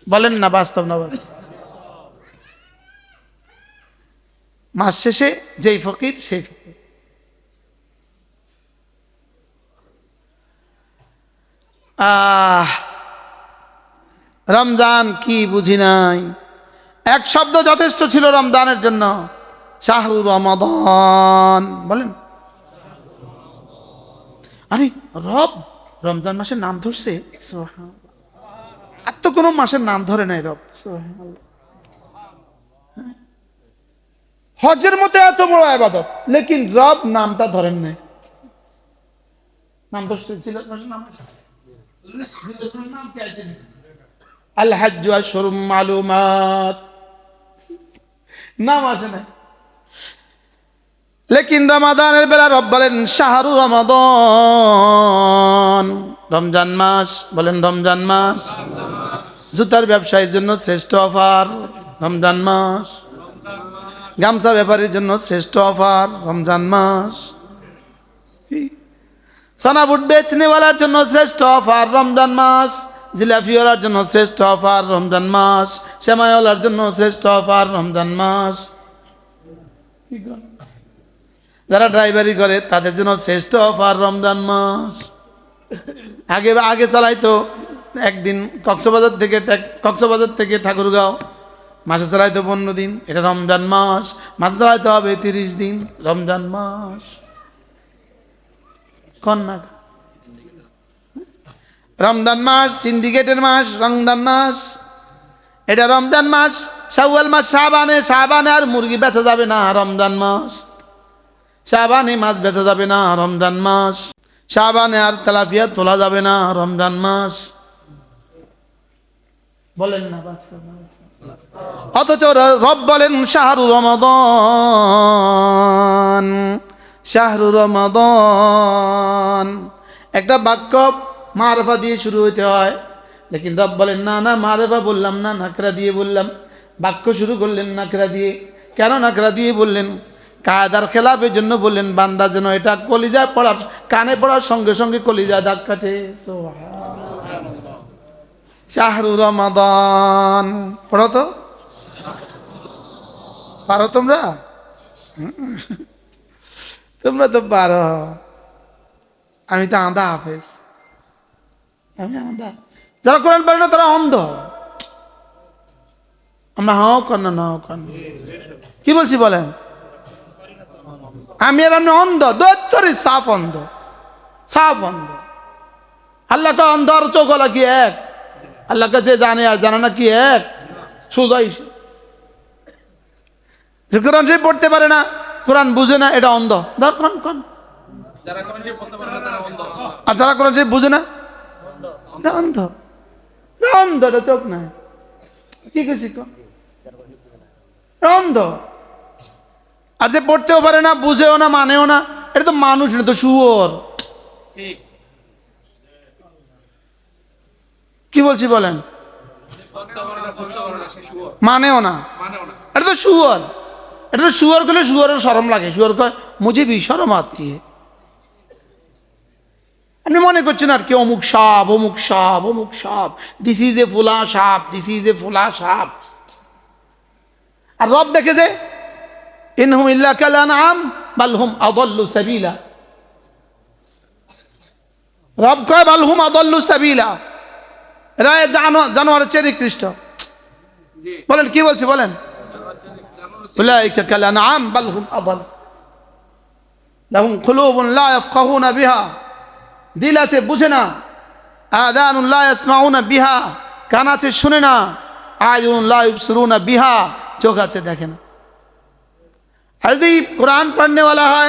বলেন না বাস্তব না? মাস শেষে যেই ফকির সেই ফকির। রমজান কি বুঝি নাই, এক শব্দ যথেষ্ট ছিল রমজানের জন্য, শাহরু রমাদান। বলেন, আরে রমজান মাসের নাম ধরছে, আর তো কোনো মাসের নাম ধরে নাই রব। হজের মতো এত বড় ইবাদত, লেকিন রব নামটা ধরেন নাই। নাম ধরছে আল হজ্জু আশহুরুম মালুমাত, নাম আসে নাই। লেকিন রমাদানের বেলা রব বলেন শাহরু রমাদান, রমজান মাস। বলেন রমজান মাস। জুতার ব্যবসায়ীর জন্য শ্রেষ্ঠ অফার রমজান মাস, গামছা ব্যাপারীর জন্য শ্রেষ্ঠ অফার রমজান মাস, সোনা বুট বেচনেওয়ালার জন্য শ্রেষ্ঠ অফার রমজান মাস, জিলাপিওয়ালার জন্য শ্রেষ্ঠ অফার রমজান মাস, সেমাইওয়ালার জন্য শ্রেষ্ঠ অফার রমজান মাস, যারা ড্রাইভারি করে তাদের জন্য শ্রেষ্ঠ অফার রমজান মাস। আগে চালাইতো একদিন কক্সবাজার থেকে ঠাকুরগাঁও, মাসে চালাইতো 15 দিন, এটা রমজান মাস। মাসে চালাইতে হবে 30 দিন, রমজান মাস। কন্যা রমজান মাস সিন্ডিকেটের মাস, রমজান মাস, এটা রমজান মাস। শাওয়াল মাস, শাবানে আর মুরগি বেচা যাবে না, রমজান মাস। শাবানে মাছ বেচা যাবে না, রমজান মাস। শাবানে আর তেলাপিয়া তোলা যাবে না, রমজান মাস। বলেন না অথচ রব বলেন শাহরু রমাদান, শাহরু রমাদান। একটা বাক্য মারফা দিয়ে শুরু হইতে হয়, লেকিন রব বলেন না মারফা বললাম না, নাকরা দিয়ে বললাম। বাক্য শুরু করলেন নাকরা দিয়ে। কেন নাকরা দিয়ে বললেন? কায়দার খেলাফের জন্য বললেন, বান্দা যেন এটা কলিজায় পড়ার, কানে পড়ার সঙ্গে সঙ্গে কলিজায় দাগ কাটে। শাহরু রমাদান পড়ো তো, পারো তোমরা? তোমরা তো পারো, আমি তো আঁধা হাফেজ। আমি আঁধা। যারা কোরআন পারে না তারা অন্ধ। আমরা হাও কর না হাও কর। কি বলছি বলেন? আমি আর আপনি অন্ধ, সাফ অন্ধ, সাফ অন্ধ। আল্লাহকে অন্ধ আর চোখলা কি এক? আল্লাহকে যে জানে আর জানে না কি এক? সোজাই। যে কোরআন শরীফ পড়তে পারে না, কোরআন বুঝে না, এটা অন্ধ। ধর কোন আর যারা কোরআন শরীফ বুঝে না, এটা অন্ধ। অন্ধ, এটা চোখ নাই। কি করছি অন্ধ। আর যে পড়তেও পারে না, বুঝেও না, মানেও না, এটা তো মানুষ না, তো শুয়োর। কি বলছি বলেন? মানেও না, এটা তো শুয়োর। এটা তো শুয়োর করলে শুয়োরের শরম লাগে। শুয়োর কয় মুঝে ভি শরম আতি है। আপনি মনে করছেন আর কি অমুক সাপ, অমুক সাপ, অমুক সাপ, দিস ইজ এ ফুলা সাপ, দিস ইজ এ ফুলা সাপ। আর রব দেখে যে ইনহুম ইল্লা কাল আনআম বাল হুম আদাল্লু সাবিলা। রব কয় বাল হুম আদাল্লু সাবিলা, এরা জানোয়ারের চেয়ে নিকৃষ্ট। বলেন কি বলছে বলেন? উলাইকা কাল আনআম বাল হুম আদাল, লাহুম কুলুবুন লা ইয়াফকাহুনা বিহা, দিল আছে বুঝে না। আযানুন লা ইয়াসমাউনা বিহা, কান আছে শুনে না। আয়ুন লা ইবসিরুনা বিহা, চোখ আছে দেখে না। আর যদি কোরআন পढ़ने वाला है,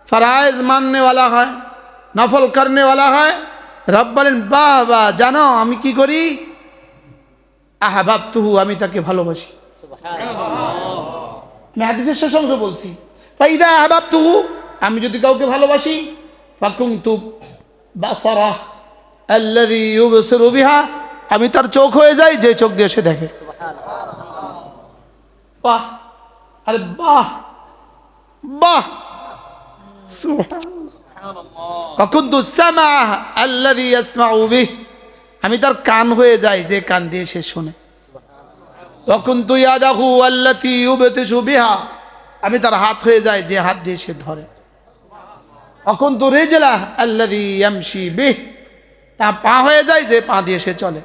फराइज मानने वाला है, नफल करने वाला है, রব বলেন বাহ বাহ, জানো আমি কি করি? আহাবাবতুহু, আমি তাকে ভালোবাসি। সুবহানাল্লাহ। আমি হাদিসের শেষ অংশ বলছি। ফাইদা আহবাবতুহু, আমি যদি কাউকে ভালোবাসি, ফাকুনতু বাসারাহ আল্লাযী ইউবসিরু বিহা, আমি তার চোখ হয়ে যাই যে চোখ দিয়ে সে দেখে। বাহ, আরে বাহ বাহ, ফাকুনতু সামাহ আল্লাযী ইয়াসমাউ বিহি, আমি তার কান হয়ে যাই যে কান দিয়ে সে শোনে। ওয়াকুনতু ইয়াদাহু আল্লাতী ইউবতিশু বিহা, আমি তার হাত হয়ে যাই যে হাত দিয়ে সে ধরে। ওয়াকুনতু রিজলাহ আল্লাযী ইয়ামশি বিহি, তা পা হয়ে যায় যে পা দিয়ে সে চলে।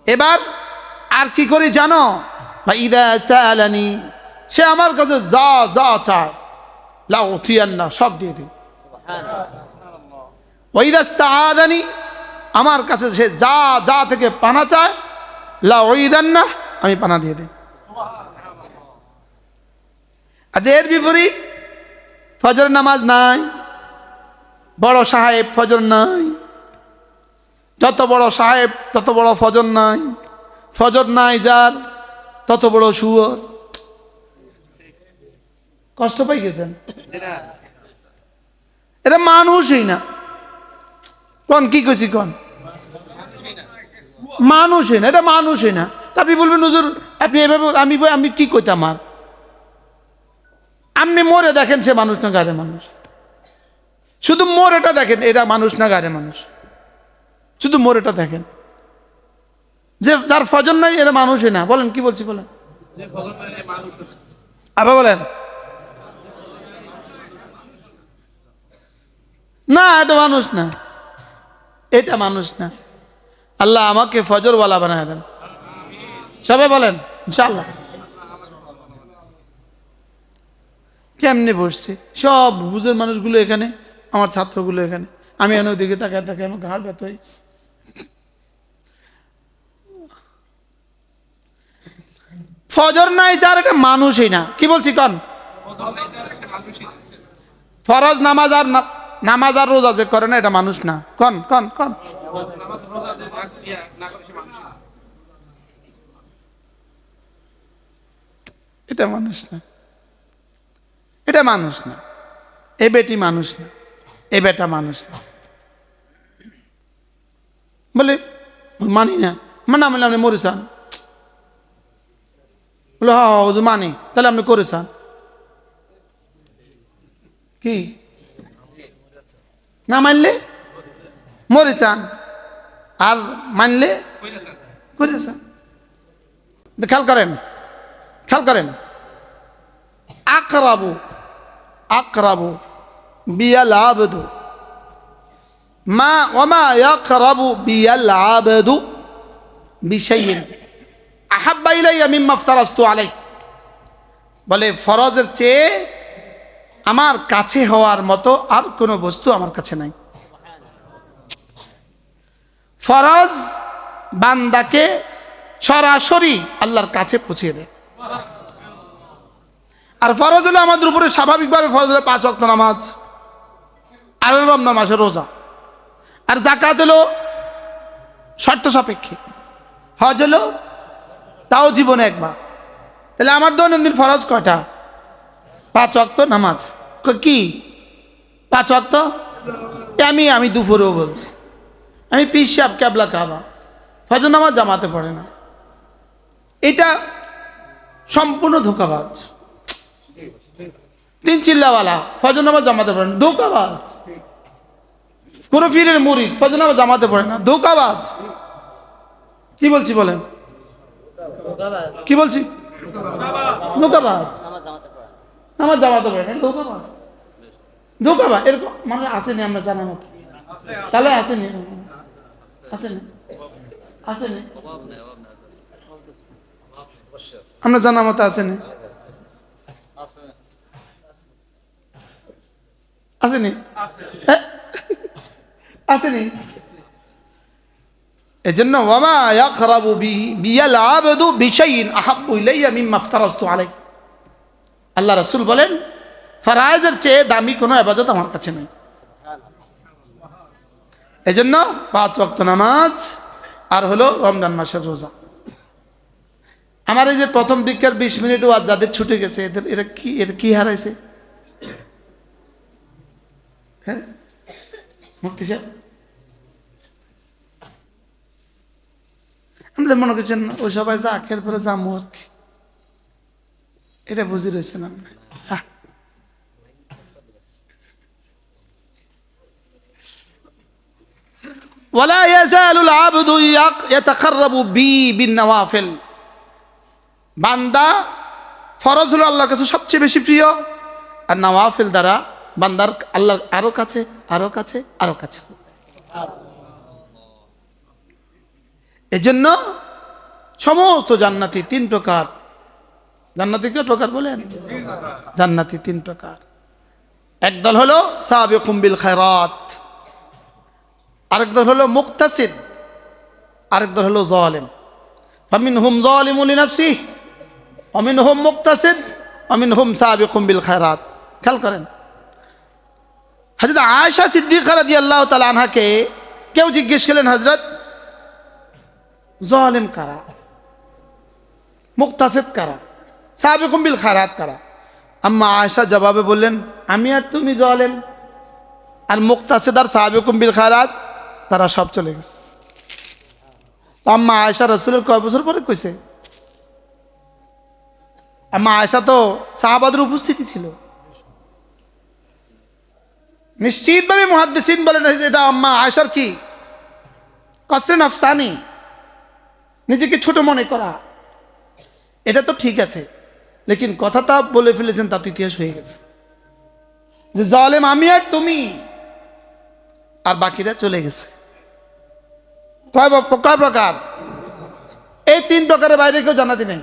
এবার আর কি করি জানো? ফাইদা সাআলানি, সে আমার কাছে যা যা চায়, লা উতিয়ান্না, সব দিয়ে দিই। ওয়াইদা ইস্তাআযানি, আমার কাছে সে যা যা থেকে পানা চায়, লা উইদান্না, আমি পানা দিয়ে দিই। আর এর বিপরীত, ফজর নামাজ নাই, বড় সাহেব ফজর নাই, যত বড় সাহেব তত বড় ফজর নাই, ফজর নাই যার তত বড় শুয়োর। কষ্ট পাই গেছেন? এটা মানুষই না। কোন কি কইছি কোন? মানুষই না, এটা মানুষই না। তা আপনি বলবেন হুজুর আপনি এভাবে, আমি কি কইতাম? আর আপনি মরে দেখেন সে মানুষ না গায়ের মানুষ? শুধু মোরেটা দেখেন, এটা মানুষ না গায়ের মানুষ? শুধু মোরেটা দেখেন, যে যার ফজর নাই এটা মানুষই না। বলেন কি বলছি বলেন, আবার বলেন না, এটা মানুষ না, এটা মানুষ না। আল্লাহ আমাকে ফজরওয়ালা বানায় দেন, সবাই বলেন ইনশাআল্লাহ। কেমনে বসছে সব বুঝের মানুষগুলো এখানে, আমার ছাত্রগুলো এখানে, আমি এনে ওদিকে তাকায় তাকায় আমার ঘাড় ব্যথা হয়েছে। ফজর নাই যার, এটা মানুষই না। কি বলছি কন? ফরজ নামাজ আর রোজা যে করে না, এটা মানুষ না। কন কন কন, এটা মানুষ না, এটা মানুষ না। এ বেটি মানুষ না, এ বেটা মানুষ না। বলে মানি না, মানে আমি আপনি মরেছেন। বলে হ্যাঁ মানি, তাহলে আপনি করেছেন কি? না মানলে মরেছেন, আর মানলে করেছেন। খেয়াল করেন, খেয়াল করেন। আকরাবু আকরাবু বিয়াল আবদু মা ওমা ইয়াকরাবু বিয়াল আবদু বিশাইইন আহাব্বা ইলাইয়া মিম্মা ইফতারাস্তু আলাইহি। বলে ফরজের চেয়ে আমার কাছে হওয়ার মতো আর কোনো বস্তু আমার কাছে নাই। ফরজ বান্দাকে সরাসরি আল্লাহর কাছে পৌঁছে দেয়। আর ফরজ হলো আমাদের উপরে স্বাভাবিকভাবে, ফরজ হলো 5 ওয়াক্ত নামাজ, আর রমজান মাসের রোজা, আর যাকাত হলো শর্ত সাপেক্ষে, হজ হলো তাও জীবনে একবার। তাহলে আমার দৈনন্দিন ফরজ কয়টা? 5 ওয়াক্ত নামাজ। কি 5 ওয়াক্ত? আমি দুপুরেও বলছি, আমি পীর সাহেব কেবলা কাবা, ফজর নামাজ জামাতে পড়ে না। এটা সম্পূর্ণ ধোঁকাবাজ। 3 চিল্লাওয়ালা ফজর নামাজ জামাতে পড়ে না, ধোঁকাবাজ। কোন পীরের মুরিদ ফজর নামাজ জামাতে পড়ে না, ধোঁকাবাজ। কি বলছি বলেন, কি বলছি? ধোঁকাবাজ। নামাজ জামাতে পড়ে না, ধোঁকাবাজ, ধোঁকাবাজ। এরকম মানুষ আসেনি আমরা জানা মতো, তাহলে আসেনি, আসেনি, আসেনি, আমরা জানা মতো আসেনি, আসেনি, আসেনি। এজন্য ওয়ামা ইয়াকরাবু বিয়াল আবদু বিশাইইন আহাব্বু ইলাইয়া মিম্মা ইফতারাস্তু আলাইহি। আল্লাহ রাসূল বলেন ফরজের চেয়ে দামি কোনো ইবাদত আমার কাছে নেই। এজন্য 5 ওয়াক্ত নামাজ আর হলো রমজান মাসের রোজা। আমার এই যে প্রথম দিককার 20 মিনিট ওয়াজ যাদের ছুটে গেছে এদের কি হারাইছে? হ্যাঁ মুফতি সাহেব, আমাদের মনে করছেন ওই সবাই যা আখের পরে যামু আর কি, এটা বুঝি রয়েছেন আপনি। ওয়ালা ইয়াজালুল আবদু ইয়াতাকাররাবু বি বিন-নওয়াফিল, বান্দা ফরজ হলো আল্লাহর কাছে সবচেয়ে বেশি প্রিয়, আর নওয়াফিল দ্বারা বান্দার আল্লাহর আরো কাছে আরো কাছে আরো কাছে। এজন্য সমস্ত জান্নাতি 3 প্রকার। জান্নাতি কয় প্রকার বলেন? জান্নাতি 3 প্রকার। একদল হলো সাবিকুম বিল খায়রাত, আরেক দল হলো মুক্তাসিদ, আরেক দল হলো জালিম। ফামিনহুম যালিমুন লিনাফসিহি ওয়া মিনহুম মুক্তাসিদ ওয়া মিনহুম সাবিকুম বিল খায়রাত। খেয়াল করেন, হযরত আয়েশা সিদ্দিকা রাদিয়াল্লাহু তাআলা আনহাকে কেউ জিজ্ঞেস করলেন, হযরত জালিম কারা, মুক্তাসিদ কারা, সাবিকুম বিল খায়রাত কারা? আম্মা আয়েশা জবাবে বললেন, আমি আর তুমি জালিম, আর মুক্তাসিদ আর সাবিকুম বিল খায়রাত তারা সব চলে গেছে। আম্মা আয়েশা রাসূলের কয় বছর পরে কইছে? আম্মা আয়েশা তো সাহাবাদের উপস্থিতি ছিল। নিশ্চিতভাবে মুহাদ্দিসিন বলেন এটা আম্মা আয়েশার কি কসরে নফসানি, নিজেকে ছোট মনে করা। এটা তো ঠিক আছে, লেকিন কথাটা বলে ফেলেছেন, তা তো ইতিহাস হয়ে গেছে যে জালেম আমি আর তুমি, আর বাকিরা চলে গেছে। কয় প্রকার? এই 3 প্রকারের বাইরে কেউ জান্নাতি নেই।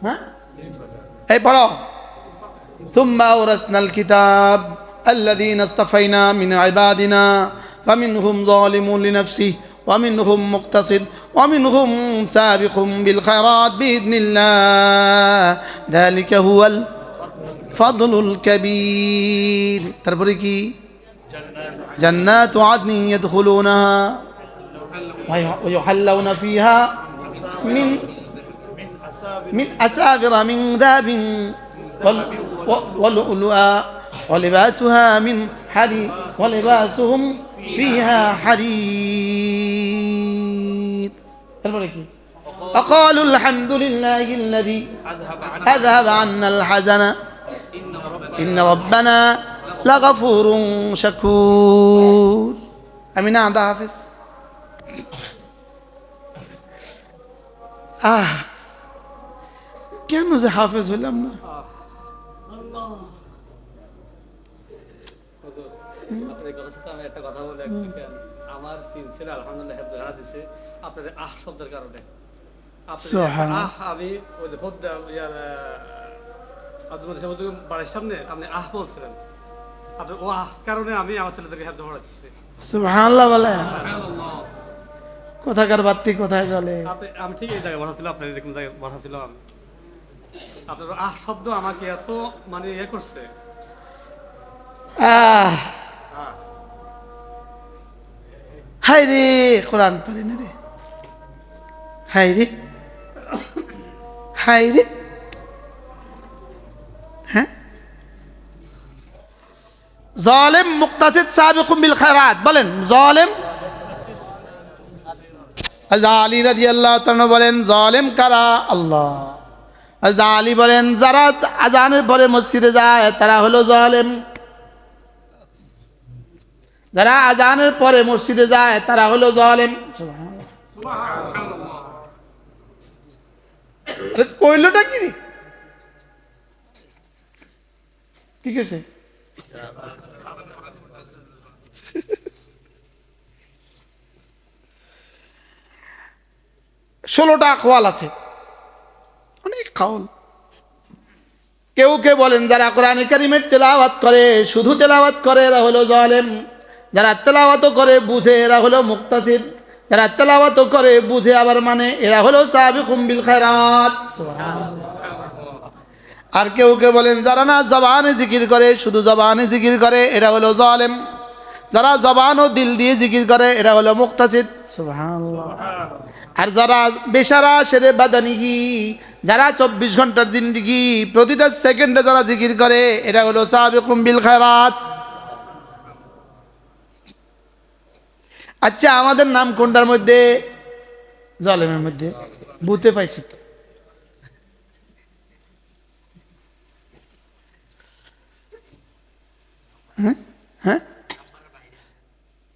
হ্যাঁ, এই পড়ো, থুম্মা আওরাসনাল কিতাব আল্লাযীনা ইসতাফাইনা মিন ইবাদিনা ফামিনহুম যালিমুন লিনাফসিহি ওয়া মিনহুম মুক্তাসিদ ওয়া মিনহুম সাবিকুম বিল খায়রাত বিইذনিল্লাহ যালিকা হুয়াল ফাদলুল কাবীর। তারপরে কি? জান্নাতু আদনি ইয়াদখুলুনাহা ওয়া ইউহাল্লাউনা ফিহা মিন আসাবিরা মিন যাহাবিন ওয়া লু'লুআ ওয়া লিবাসুহা মিন হারির ওয়া লিবাসুহুম ফিহা হারির। তারপরে কি? وقالوا الحمد لله الذي أذهب عنا الحزن إن ربنا لغفور شكور। আমি না আদা হাফেজ। কেন যে হাফেজ হইলাম না? আমি একটা কথা বলি, আমার 3 ছেলে আলহামদুলিল্লাহ হেফজ করা দিছে আপনাদের শব্দের কারণে। আমি ওই যে বাড়ির সামনে আপনি বলছিলেন, আপনার ও কারণে আমি আমার ছেলেদেরকে হেফজ পড়াচ্ছি। সুবহানাল্লাহ বলে কোথাকার বাতি কোথায় চলে। আমি ঠিক এই জায়গায় বসাছিলাম, আপনার এরকম জায়গায় বসাছিলাম আমি। আপনার শব্দ আমাকে এত মানে ইয়ে করছে। হাই রে, কোরআন পারি না রে, হাই রে হাই রে। হ্যাঁ, জালেম মুক্তাসিদ সাবিকুম বিল খায়রাত বলেন। জালেম হযরত আলী রাদিয়াল্লাহু তাআলা বলেন জালেম কারা? আল্লাহ। হযরত আলী বলেন যারা আজানের পরে মসজিদে যায় তারা হলো জালেম, যারা আজানের পরে মসজিদে যায় তারা হলো জালেম। কইলটা কি কি কেছে? 16টা আকওয়াল আছে, অনেক কাউল। কেউ কেউ বলেন যারা কোরআন কারীমের তেলাওয়াত করে, শুধু তেলাওয়াত করে এরা হলো জালেম, যারা তেলাওয়াত করে বুঝে এরা হলো মুক্তাসিদ, যারা তেলাওয়াত করে বুঝে আবার মানে এরা হলো সাবিকুম বিল খায়রাত। আর কেউ কেউ বলেন যারা না জবানে জিকির করে, শুধু জবানে জিকির করে এরা হলো জালেম, যারা জবান ও দিল দিয়ে জিকির করে এরা হলো মুক্তাসিদ, সুবহানাল্লাহ। আর যারা বেশারা সেরে বাদানিহি, যারা 24 ঘন্টার জিন্দেগি প্রতিটা সেকেন্ডে যারা জিকির করে এরা হলো সাবিকুম বিল খায়রাত। আচ্ছা, আমাদের নাম কোনটার মধ্যে? জালেমের মধ্যে। বুঝতে পাইছি তো। হ্যাঁ হ্যাঁ,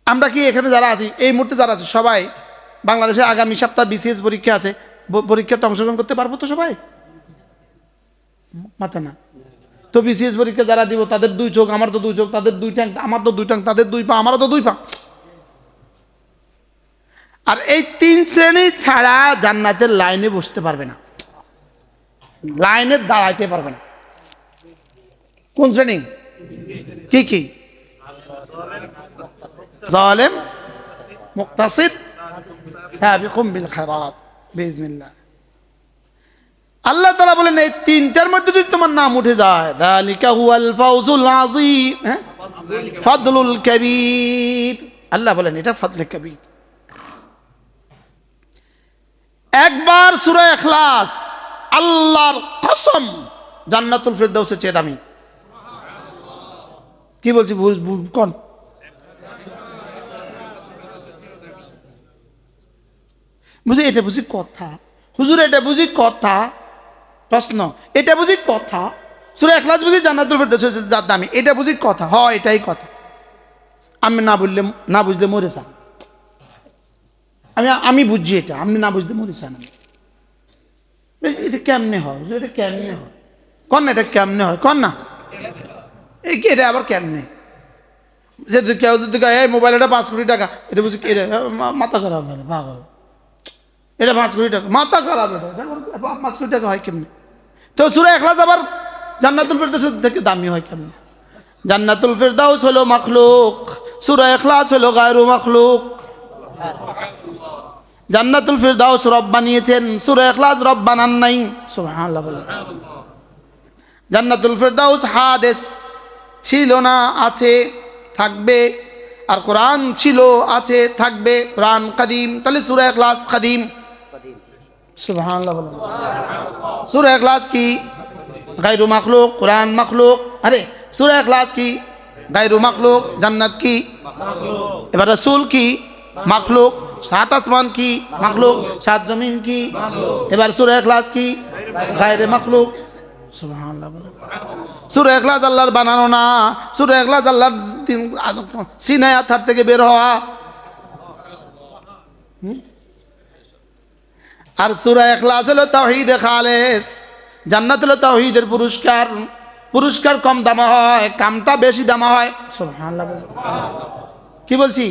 আমরা কি এখানে যারা আছি এই মুহূর্তে যারা আছে সবাই বাংলাদেশে আগামী সপ্তাহ বিসিএস পরীক্ষা আছে, পরীক্ষাতে অংশগ্রহণ করতে পারবো তো সবাই? মাথা না তো বিসিএস পরীক্ষা যারা দিব তাদের 2 চোখ, আমার তো 2 চোখ, তাদের 2 ট্যাঙ্ক, আমার তো 2 ট্যাঙ্ক, তাদের 2 পা, আমারও তো 2 পা। আর এই 3 শ্রেণী ছাড়া জান্নাতের লাইনে বসতে পারবে না, লাইনে দাঁড়াইতে পারবে না। কোন শ্রেণী? কি কি? জালেম, মুক্তাসিদ, সাবিকুম বিল খায়রাত বিইজনিল্লাহ। আল্লাহ তাআলা বলেন এই 3টার মধ্যে যদি তোমার নাম উঠে যায়, যালিকা হুয়াল ফাউজুল আযীম, হ্যাঁ, ফাদলুল কবীর। আল্লাহ বলেন এটা ফাদলে কবীর। একবার সূরা ইখলাস, আল্লাহর কসম, জান্নাতুল ফিরদাউসের চেয়ে দামি। কি বলছি কোন? বুঝি এটা বুঝি কথা, হুজুর এটা বুঝি কথা, প্রশ্ন এটা বুঝি কথা, সূরা ইখলাস বুঝি জান্নাতুল ফিরদাউসের যার দামি, এটা বুঝি কথা? হয় এটাই কথা। আমি না বুঝলে মরে যান। আমি বুঝছি এটা, আপনি না বুঝতে মরে যান। এটা কেমনে হয়? এটা কেমনে হয়? কন না, এটা কেমনে হয়? কন না, এটা আবার কেমনে? যদি কেউ যদি এই মোবাইল, এটা 5 কোটি টাকা, এটা বুঝি এটা মাথা খারাপ হয়, পাগল, এটা 5 কোটি টাকা, মাথা খারাপ, এটা 5 কোটি টাকা হয় কেমনে? তো সূরা ইখলাস আবার জান্নাতুল ফিরদাউস থেকে দামি হয় কেমনে? জান্নাতুল ফিরদাউস হলো মাখলুক, সূরা ইখলাস হলো গায়রু মাখলুক। জান্নাতুল ফিরদাউস রব বানিয়েছেন, সূরা ইখলাস রব বানান নাই, সুবহানাল্লাহ বলেন। জান্নাতুল ফিরদাউস হাদিস ছিল না, আছে, থাকবে। আর কোরআন ছিল, আছে, থাকবে। কোরআন কাদিম, তাহলে সূরা ইখলাস কাদিম, সুবহানাল্লাহ বলেন। সূরা ইখলাস কি? গায়রু মাখলুক, কোরআন মাখলুক। আরে সূরা ইখলাস কি? গায়রু মাখলুক। জান্নাত কি? মাখলুক। এবার রাসূল কি? মাখলুক। 7 আসমান কি? মাখলুক। 7 জমিন কি? মাখলুক। এবার সূরা ইখলাস কি? গায়রে মাখলুক, সুবহানাল্লাহ বলেন। সূরা ইখলাস আল্লাহর বানানো না, সূরা ইখলাস আল্লাহর সিনায় আথার থেকে বের হওয়া। আর সূরা ইখলাস হলো তাওহীদে খালেস, জান্নাত হলো তাওহীদের পুরস্কার। পুরস্কার কম দামা হয়, কামটা বেশি দামা হয়, সুবহানাল্লাহ। কি বলছি?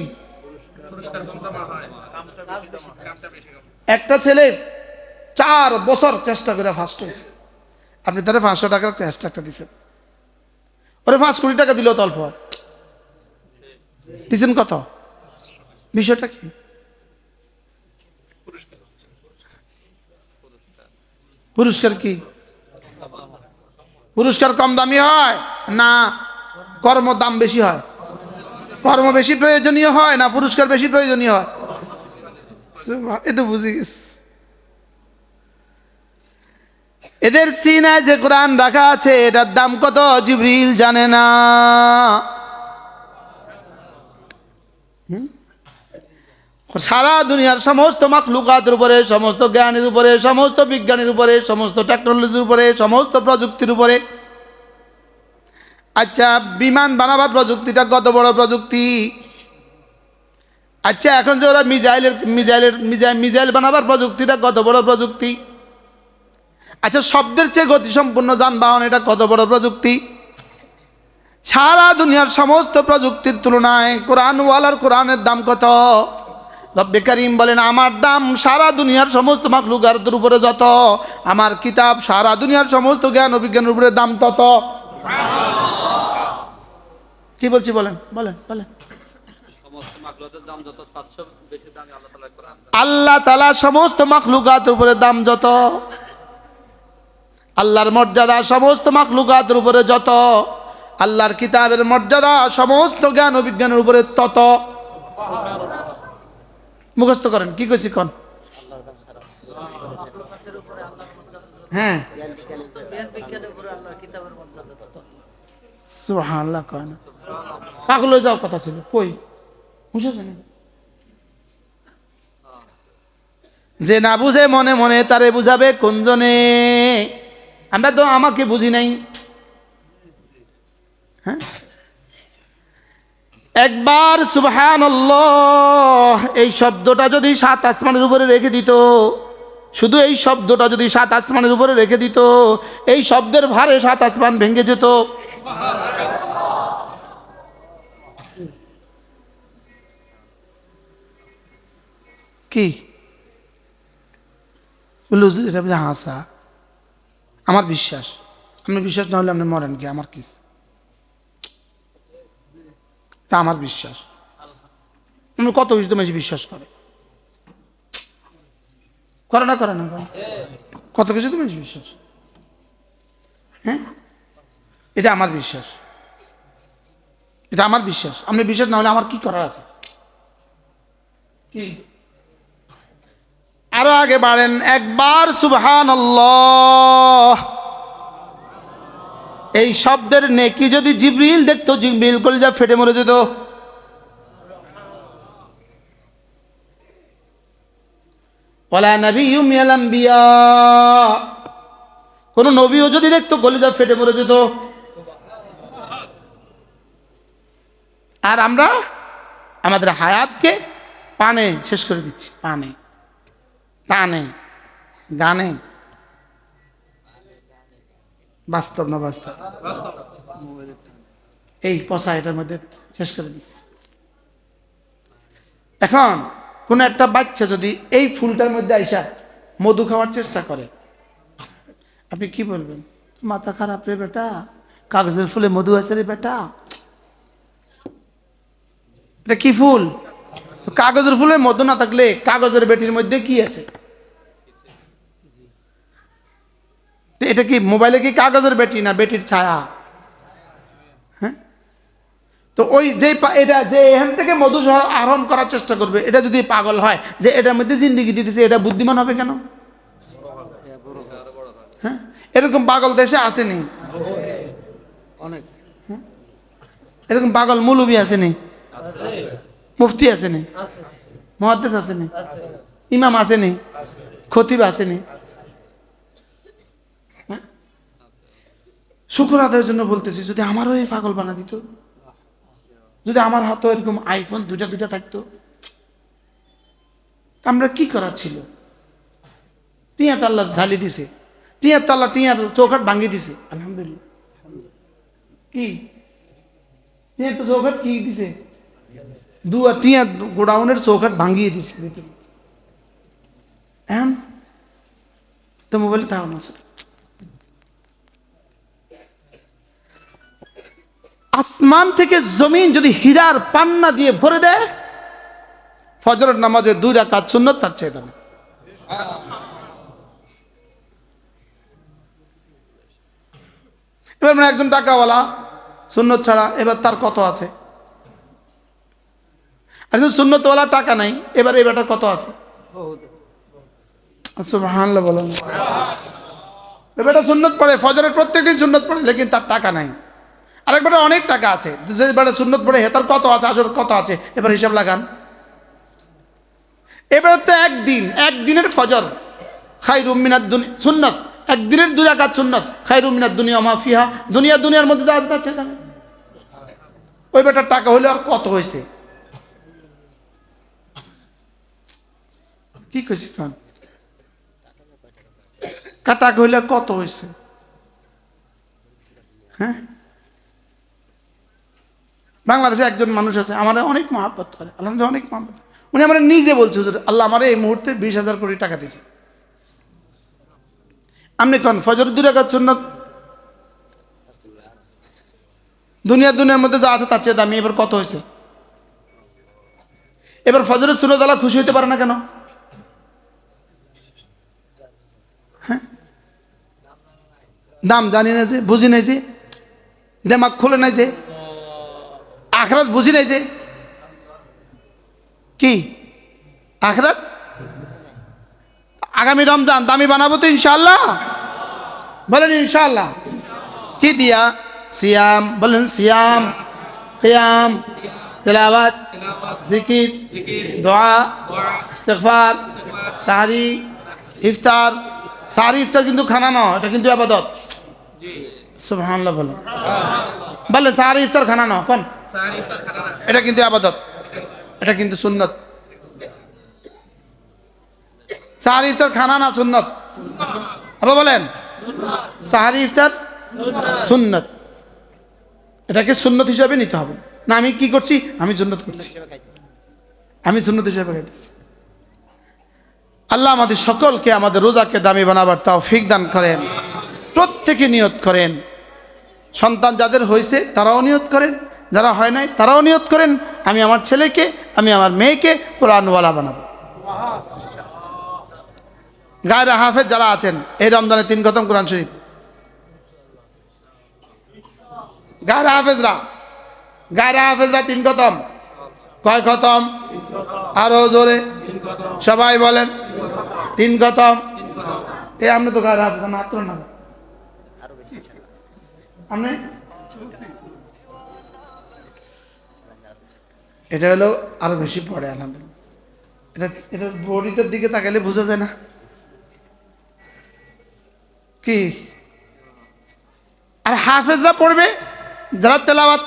একটা ছেলে 4 বছর চেষ্টা করে ফার্স্ট হয়েছে, আপনি তাহলে 500 টাকার চেষ্টা একটা দিচ্ছেন, ওরে 5 কোটি টাকা দিলেও তো অল্প হয়। দিচ্ছেন কত? বিষয়টা কি? পুরস্কার কি? পুরস্কার কম দামি হয় না কর্ম দাম বেশি হয়? কর্ম বেশি প্রয়োজনীয় হয় না পুরস্কার বেশি প্রয়োজনীয় হয়? এ তো বুঝি গেছে। এদের সিনায় যে কোরআন রাখা আছে এটার দাম কত জিবরিল জানে না। সারা দুনিয়ার সমস্ত মাখলুকাতের উপরে, সমস্ত জ্ঞানের উপরে, সমস্ত বিজ্ঞানের উপরে, সমস্ত টেকনোলজির উপরে, সমস্ত প্রযুক্তির উপরে। আচ্ছা, বিমান বানাবার প্রযুক্তিটা কত বড় প্রযুক্তি? আচ্ছা, এখন যে ওরা মিসাইল বানাবার প্রযুক্তিটা কত বড় প্রযুক্তি? আচ্ছা, শব্দের চেয়ে গতিসম্পন্ন যানবাহন, এটা কত বড় প্রযুক্তি? সারা দুনিয়ার সমস্ত প্রযুক্তির তুলনায় কোরআনওয়ালার কোরআনের দাম কত? রব্বে কারীম বলেন, আমার দাম সারা দুনিয়ার সমস্ত মাখলুকাতের উপরে যত, আমার কিতাব সারা দুনিয়ার সমস্ত জ্ঞান ও বিজ্ঞানের উপরে দাম তত। কি বলছি বলেন বলেন বলেন। আল্লাহ তাআলা সমস্ত মাখলুকাতের উপরে দাম যত, আল্লাহর মর্যাদা সমস্ত মাখলুকাতের উপরে যত, আল্লাহর কিতাবের মর্যাদা সমস্ত জ্ঞান ও বিজ্ঞানের উপরে তত। মুখস্থ করেন, কি কইছি কোন? হ্যাঁ, সুবহানাল্লাহ কয় না, পাগল হয়ে যাওয়ার কথা ছিল, কই বুঝেছেন? যে না বুঝে মনে মনে তারে বুঝাবে কোনজনে? আমরা তো আমাকে বুঝি নাই। হ্যাঁ, একবার সুবহানাল্লাহ এই শব্দটা যদি 7 আসমানের উপরে রেখে দিত, শুধু এই শব্দটা যদি 7 আসমানের উপরে রেখে দিত, এই শব্দের ভারে 7 আসমান ভেঙে যেত। কি বললো? এটা হাসা, আমার বিশ্বাস। আপনি বিশ্বাস না হলে আপনি মরেন কি, আমার কি, তা আমার বিশ্বাস। আপনি কত কিছু বেশি বিশ্বাস করে করে না, করে না, কত কিছু তো বেশি বিশ্বাস। হ্যাঁ, এটা আমার বিশ্বাস, এটা আমার বিশ্বাস। আপনি বিশ্বাস না হলে আমার কি করার আছে? কি আরো আগে বাড়েন একবার সুবহানাল্লাহ। এই শব্দের নেকি যদি জিবরিল দেখতো, জিবরিল কলিজা ফেটে মরে যেত। ওয়ালা নাবিয়্যুম মিনাল আম্বিয়া, কোন নবীও যদি দেখতো কলিজা ফেটে মরে যেত। আর আমরা আমাদের হায়াতকে পানে শেষ করে দিচ্ছি, পানে, টানে, গানে। বাস্তব না বাস্তব? এই পচা এটার মধ্যে শেষ করে দিচ্ছি। এখন কোন একটা বাচ্চা যদি এই ফুলটার মধ্যে আইসা মধু খাওয়ার চেষ্টা করে, আপনি কি বলবেন? মাথা খারাপ রে বেটা, কাগজের ফুলে মধু আছে রে বেটা। এটা কি ফুল? তো কাগজের ফুলে মধু না থাকলে কাগজের বেটির মধ্যে কি আছে? এটা কি মোবাইলে কি কাগজের বেটি না বেটির ছায়া? হ্যাঁ, তো ওই যে এটা যে এখান থেকে মধু আহরণ করার চেষ্টা করবে, এটা যদি পাগল হয় যে এটার মধ্যে জিন্দিগি দিতেছে, এটা বুদ্ধিমান হবে কেন? হ্যাঁ, এরকম পাগল দেশে আসেনি অনেক। এরকম পাগল মৌলবী আসেনি, মুফতি আসেনি, মুহাদ্দিস আসেনি, ইমাম আসেনি, খতিব আসেনি। শুকর আদায়ের জন্য বলতেছি, যদি আমারও এই পাগল বানা দিত, যদি আমার হাতে এরকম আইফোন দুটা দুটা থাকতো, আমরা কি করার ছিল? টিয়া তো আল্লাহ ঢালি দিছে, টিয়া তো আল্লাহ টিয়ার চৌখাট ভাঙিয়ে দিছে, আলহামদুলিল্লাহ। কি টিয়া তো চৌখাট কি দিছে? টিয়া গোডাউনের চৌখাট ভাঙিয়ে দিছে। এখন তো মোবাইলে থাকা না। আসমান থেকে জমিন যদি হীরার পান্না দিয়ে ভরে দেয়, ফজরের নামাজে 2 রাকাত সুন্নাত তার চেয়ে দামি। এবার মানে একজন টাকাওয়ালা সুন্নত ছাড়া, এবার তার কত আছে? আর একজন সুন্নতওয়ালা টাকা নাই, এবার এই বেটার কত আছে? সুবহানাল্লাহ বলেন। এই বেটা সুন্নত পড়ে, ফজরের প্রত্যেকদিন সুন্নত পড়ে, লেকিন তার টাকা নাই। আরেক বেটা অনেক টাকা আছে, যে বেটা সুন্নত পড়ে তার কত আছে, আসর কত আছে? এবার হিসাব লাগান। এবার তো একদিনের ফজর খায়রুম মিনাদ দুনিয়া, সুন্নত একদিনের 2 রাকাত সুন্নত খায়রুম মিনাদ দুনিয়া ওয়া মা ফিহা, দুনিয়ার মধ্যে যা আছে তার চেয়ে দামি। ওই বেটার টাকা হইলে আর কত হয়েছে? কি কইছি কোন? টাকা হইলে আর কত হয়েছে? হ্যাঁ, বাংলাদেশে একজন মানুষ আছে, আমার অনেক মহব্বত করে, আলহামদুলিল্লাহ অনেক মহব্বত। উনি আমার নিজে বলছে, হুজুর আল্লাহ আমার এই মুহূর্তে 20,000 কোটি টাকা দিয়েছে। আপনি কোন ফজর 2 রাকাত সুন্নাত দুনিয়ার মধ্যে যা আছে তার চেয়ে দামি, এবার কত হয়েছে? এবার ফজরের সুন্নাত আল্লাহ খুশি হতে পারে না কেন? হ্যাঁ, দাম জানি না যে, বুঝি নাই যে, দেমাগ খোলে নাই যে, আখরাত বুঝি নাই যে। কি আখরাত? আগামী রমজান দামি বানাবো তো ইনশাআল্লাহ, বলেন ইনশাআল্লাহ। কি দিয়া? সিয়াম, বলেন সিয়াম, কিয়াম, তেলাওয়াত, জিকির, দোয়া, ইস্তিগফার, সাহরি, ইফতার। সাহরি ইফতার কিন্তু খানা নয়, এটা কিন্তু ইবাদত। সুবহানাল্লাহ বলেন, বলেন সাহরি ইফতার খানা নয়, কোন? এটা কিন্তু ইবাদত, এটা কিন্তু সুন্নত। সাহারি ইফতার খানা না, সুন্নত। আবার বলেন, সাহারি ইফতার সুন্নত। এটাকে সুন্নত হিসাবে নিতে হবে না। আমি কি করছি? আমি সুন্নত করছি, আমি সুন্নত হিসাবে খাইতেছি। আল্লাহ আমাদের সকলকে আমাদের রোজাকে দামি বানাবার তৌফিক দান করেন। প্রত্যেকে নিয়ত করেন, সন্তান যাদের হয়েছে তারাও নিয়ত করেন, যারা হয় নাই তারাও নিয়ত করেন, আমি আমার ছেলেকে, আমি আমার মেয়েকে কোরআনওয়ালা বানাবো। গায়রা হাফেজ যারা আছেন, এই রমজানে 3 খতম কোরআন শরীফ। গায়রা হাফেজরা 3 খতম। কয় খতম? আরো জোরে সবাই বলেন, 3 খতম। আপনি তো গায়রা হাফেজ মাত্র না, আপনি এটা হলো আরো বেশি পড়ে। আলহামদুলিল্লাহ, এটা বডিটার দিকে তাকালে বোঝা যায় না কি? আর হাফেজরা পড়বে, যারা তেলাওয়াত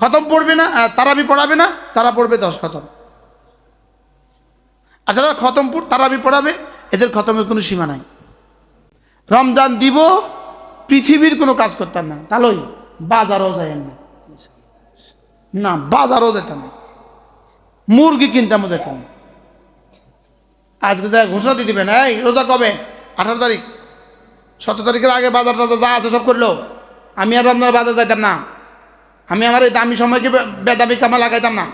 খতম পড়বে না, তারাবি পড়াবে না, তারা পড়বে 10 খতম। আর যারা খতম তারাবি পড়াবে, এদের খতমের কোনো সীমা নাই। রমজান দিব, পৃথিবীর কোনো কাজ করতাম না, তাহলেই বাজারও যায় না, বাজারও যেতাম না, মুরগি কিনতামও যেতাম না। আজকে যা ঘোষণা দিয়ে দিবেন, এই রোজা কবে? 18 তারিখ, 17 তারিখের আগে বাজার টাজার যা আছে সব করলো। আমি আর রমজানের বাজার যাইতাম না, আমি আমার এই দামি সময়কে বেদামি কামা লাগাইতাম না।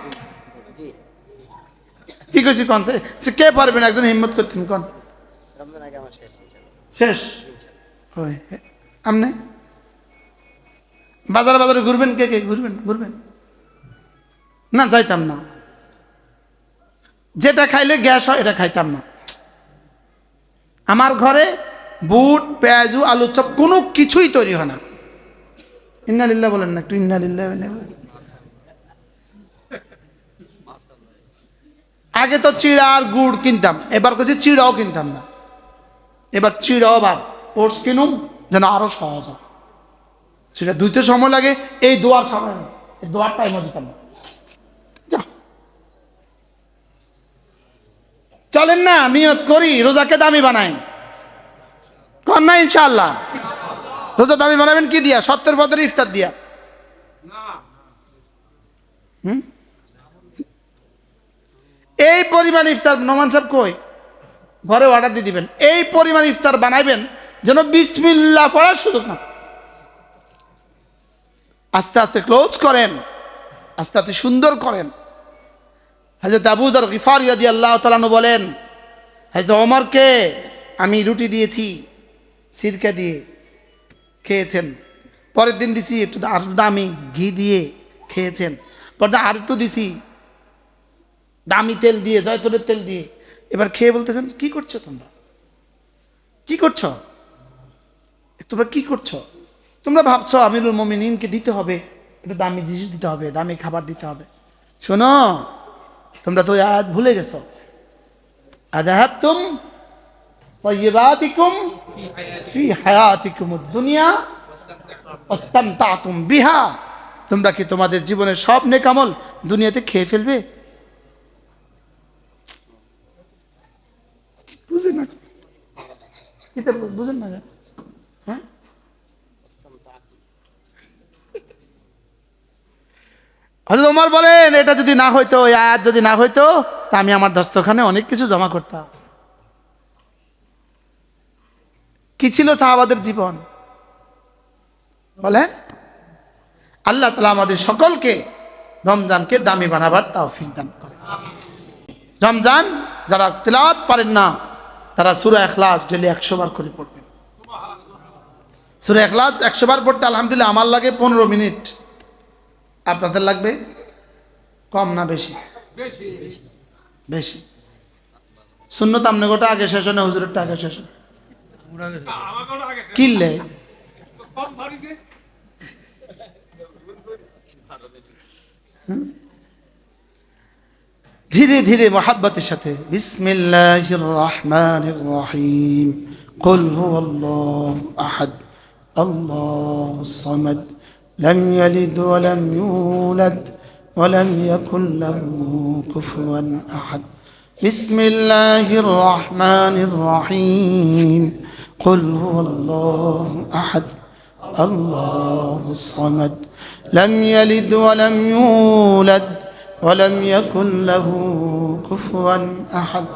কি করছি কন? কে পারবেন একজন হিম্মত করতেন কন? শেষ ওই আমনে বাজারে বাজারে ঘুরবেন, কে কে ঘুরবেন না? যাইতাম না। যেটা খাইলে গ্যাস হয় এটা খাইতাম না। আমার ঘরে বুট, পেঁয়াজু, আলু চপ কোনো কিছুই তৈরি হয় না। ইন্নালিল্লাহ বলেন না একটু, ইন্নালিল্লাহ। আগে তো চিড়া আর গুড় কিনতাম, এবার কিছু চিড়াও কিনতাম না। এবার চিড়াও বা ওটস কিনুম যেন আরো সহজ হয়। সেটা ধুইতে সময় লাগে, এই দোয়ার সময় না, এই দোয়ার টাইমও দিতাম না। চলেন না, নিয়ত করি রোজাকে দামি বানাই, কর না ইনশাআল্লাহ। রোজা দামি বানাবেন কি দিয়া? 70 পদের ইফতার দিয়া। এই পরিমাণ ইফতার নোমান সাহেব কই? ঘরে অর্ডার দিয়ে দিবেন। এই পরিমাণ ইফতার বানাইবেন যেন বিসমিল্লাহ পড়ার সুযোগ না। আস্তে আস্তে ক্লোজ করেন, আস্তে আস্তে সুন্দর করেন। হযরত আবু যর গিফারি রাদিয়াল্লাহু তাআলা আনহু বলেন, হযরত ওমরকে আমি রুটি দিয়েছি সিরকা দিয়ে, খেয়েছেন। পরের দিন দিছি একটু আর দামি ঘি দিয়ে, খেয়েছেন। পরে আর একটু দিছি দামি তেল দিয়ে, জয়তুনের তেল দিয়ে। এবার খেয়ে বলতেছেন, কি করছো তোমরা? কি করছো তোমরা? কি করছো তোমরা? ভাবছো আমিরুল মুমিনিনকে দিতে হবে, এটা দামি জিনিস দিতে হবে, দামি খাবার দিতে হবে। শোনো, তোমরা তো আয়াত ভুলে গেছো। আযাহাবতুম তাইয়্যিবাতিকুম ফি হায়াতিকুমুদ দুনিয়া ওয়াস্তামতাতুম বিহা। তোমরা কি তোমাদের জীবনের সব নেক আমল দুনিয়াতে খেয়ে ফেলবে? বুঝেন না? কিতাব বুঝেন না? হ্যাঁ, হযরত ওমর বলেন, এটা যদি না হইতো, এই আয়াত যদি না হইতো, তা আমি আমার দস্তরখানে অনেক কিছু জমা করতাম। কি ছিল সাহাবাদের জীবন বলেন? আল্লাহ তাআলা আমাদের সকলকে রমজানকে দামি বানাবার তৌফিক দান করে। রমজান যারা তিলাওয়াত পারেন না, তারা সূরা ইখলাস ডেইলি 100 বার করে পড়বেন। সূরা ইখলাস 100 বার পড়তে আলহামদুলিল্লাহ আমার লাগে 15 মিনিট, আপনাদের লাগবে কম না বেশি? বেশি। সুন্নত আমনে গোটা আগে শেষ হয় না হুজুরেরটা আগে শেষ হয়? কিনলে ধীরে ধীরে মোহাব্বতের সাথে বিসমিল্লাহির রহমানির রহিম কুল হুয়াল্লাহু আহাদ আল্লাহুস সামাদ লাম ইয়ালিদ ওয়া লাম ইউলাদ ওয়া লাম ইয়াকুল লাহু কুফুয়ান আহাদ বিসমিল্লাহির রহমানির রহিম কুল হুয়াল্লাহু আহাদ আল্লাহুস সামাদ লাম ইয়ালিদ ওয়া লাম ইউলাদ ولم يكن له كفوا أحد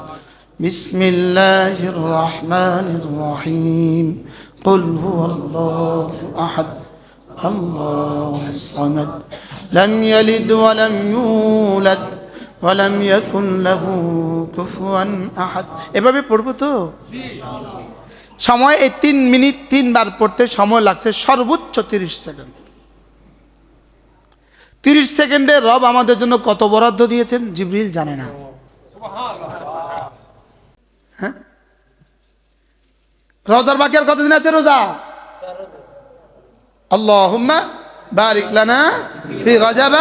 بسم الله الرحمن الرحيم قل هو الله أحد الله الصمد لم يلد ولم يولد ولم يكن له كفوا أحد এভাবে পড়ব তো সময় এই 3 মিনিট 3 বার পড়তে সময় লাগছে সর্বোচ্চ 30 সেকেন্ড 30 সেকেন্ডে রব আমাদের জন্য কত বরাদ্দ দিয়েছেন জিবরিল জানে না। হ্যাঁ, রোজার বাকি আর কতদিন আছে? রোজা আল্লাহুম্মা বারিক লানা ফি রজব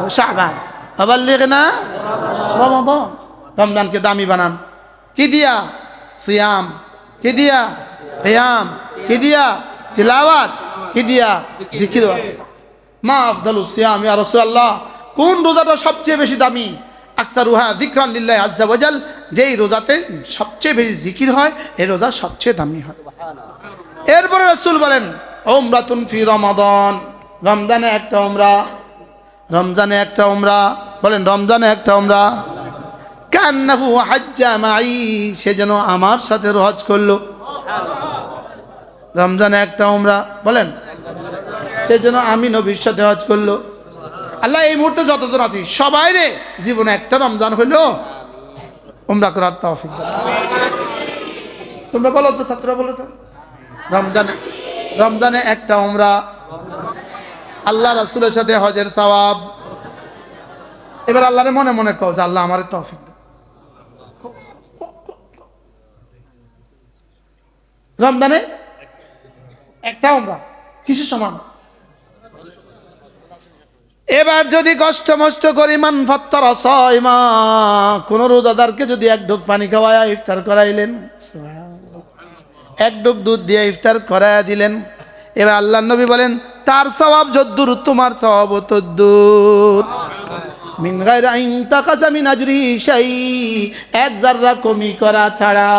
ওয়া শাবান ওয়া বাল্লিগনা রমাদান। রমজানকে দামি বানান কি দিয়া? সিয়াম কি দিয়া? কিয়াম কি দিয়া? তিলাওয়াত কি দিয়া? জিকির আছে। মা আফদালুস সিয়াম ইয়া রাসূলুল্লাহ, কোন রোজাটা সবচেয়ে বেশি দামি? আকতারুহা যিকরান লিল্লাহি আযজা ওয়া জাল, যেই রোজাতে সবচেয়ে বেশি জিকির হয় এই রোজা সবচেয়ে দামি হয়। এরপরে রাসূল বলেন উমরাতুন ফি রমাদান, রমজানে একটা উমরা, রমজানে একটা উমরা, বলেন রমজানে একটা উমরা, কান্নাহু হাজ্জা মাই, সে যেন আমার সাথে হজ করলো। রমজানে একটা উমরা, বলেন সেই জন্য আমি নবীর সাথে হজ করলো। আল্লাহ এই মুহূর্তে যতজন আছি সবাই রে জীবনে একটা রমজান হইলো উমরা করার তৌফিক দাও। তোমরা বলো তো, ছাত্ররা বলো তো, রমজানে একটা উমরা, আল্লাহ রাসূলের সাথে হজের সওয়াব। এবার আল্লাহরে মনে মনে কও যে আল্লাহ আমারে তৌফিক দাও। রমজানে একটা উমরা কিসের সমান? এবার যদি কষ্ট মষ্ট করি মান ফাত্তারা সাইমা, কোন রোজাদারকে যদি এক ঢোক পানি খাওয়ায়া ইফতার করাইলেন, এক ঢোক দুধ দিয়ে ইফতার করায়া দিলেন, এবার আল্লাহর নবী বলেন তার সওয়াব যদ্দুর তোমার সওয়াব তদ্দুর, মিন গায়রি আন তাকাসা মিন আজরিহি শাই, এক যাররা কমি করা ছাড়া।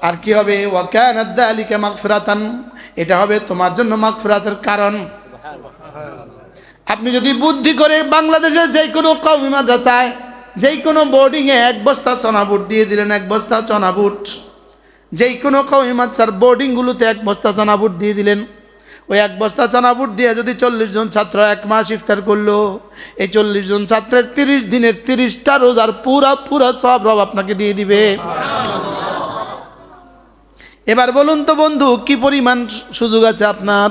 আর কি হবে? ওয়া কানাত যালিকা মাগফিরাতান, এটা হবে তোমার জন্য মাগফিরাতের কারণ। আপনি যদি বুদ্ধি করে বাংলাদেশের যে কোনো কওমি মাদ্রাসায় যে কোনো বোর্ডিংয়ে এক বস্তা চনা বুট দিয়ে দিলেন, এক বস্তা চনা বুট, যে কোনো কওমি মাদ্রাসার বোর্ডিংগুলোতে এক বস্তা চনা বুট দিয়ে দিলেন, ওই এক বস্তা চনা বুট দিয়ে যদি 40 জন ছাত্র এক মাস ইফতার করলো, এই 40 জন ছাত্রের 30 দিনের 30টা রোজার পুরা সব রব আপনাকে দিয়ে দিবে। এবার বলুন তো বন্ধু কি পরিমাণ সুযোগ আছে আপনার?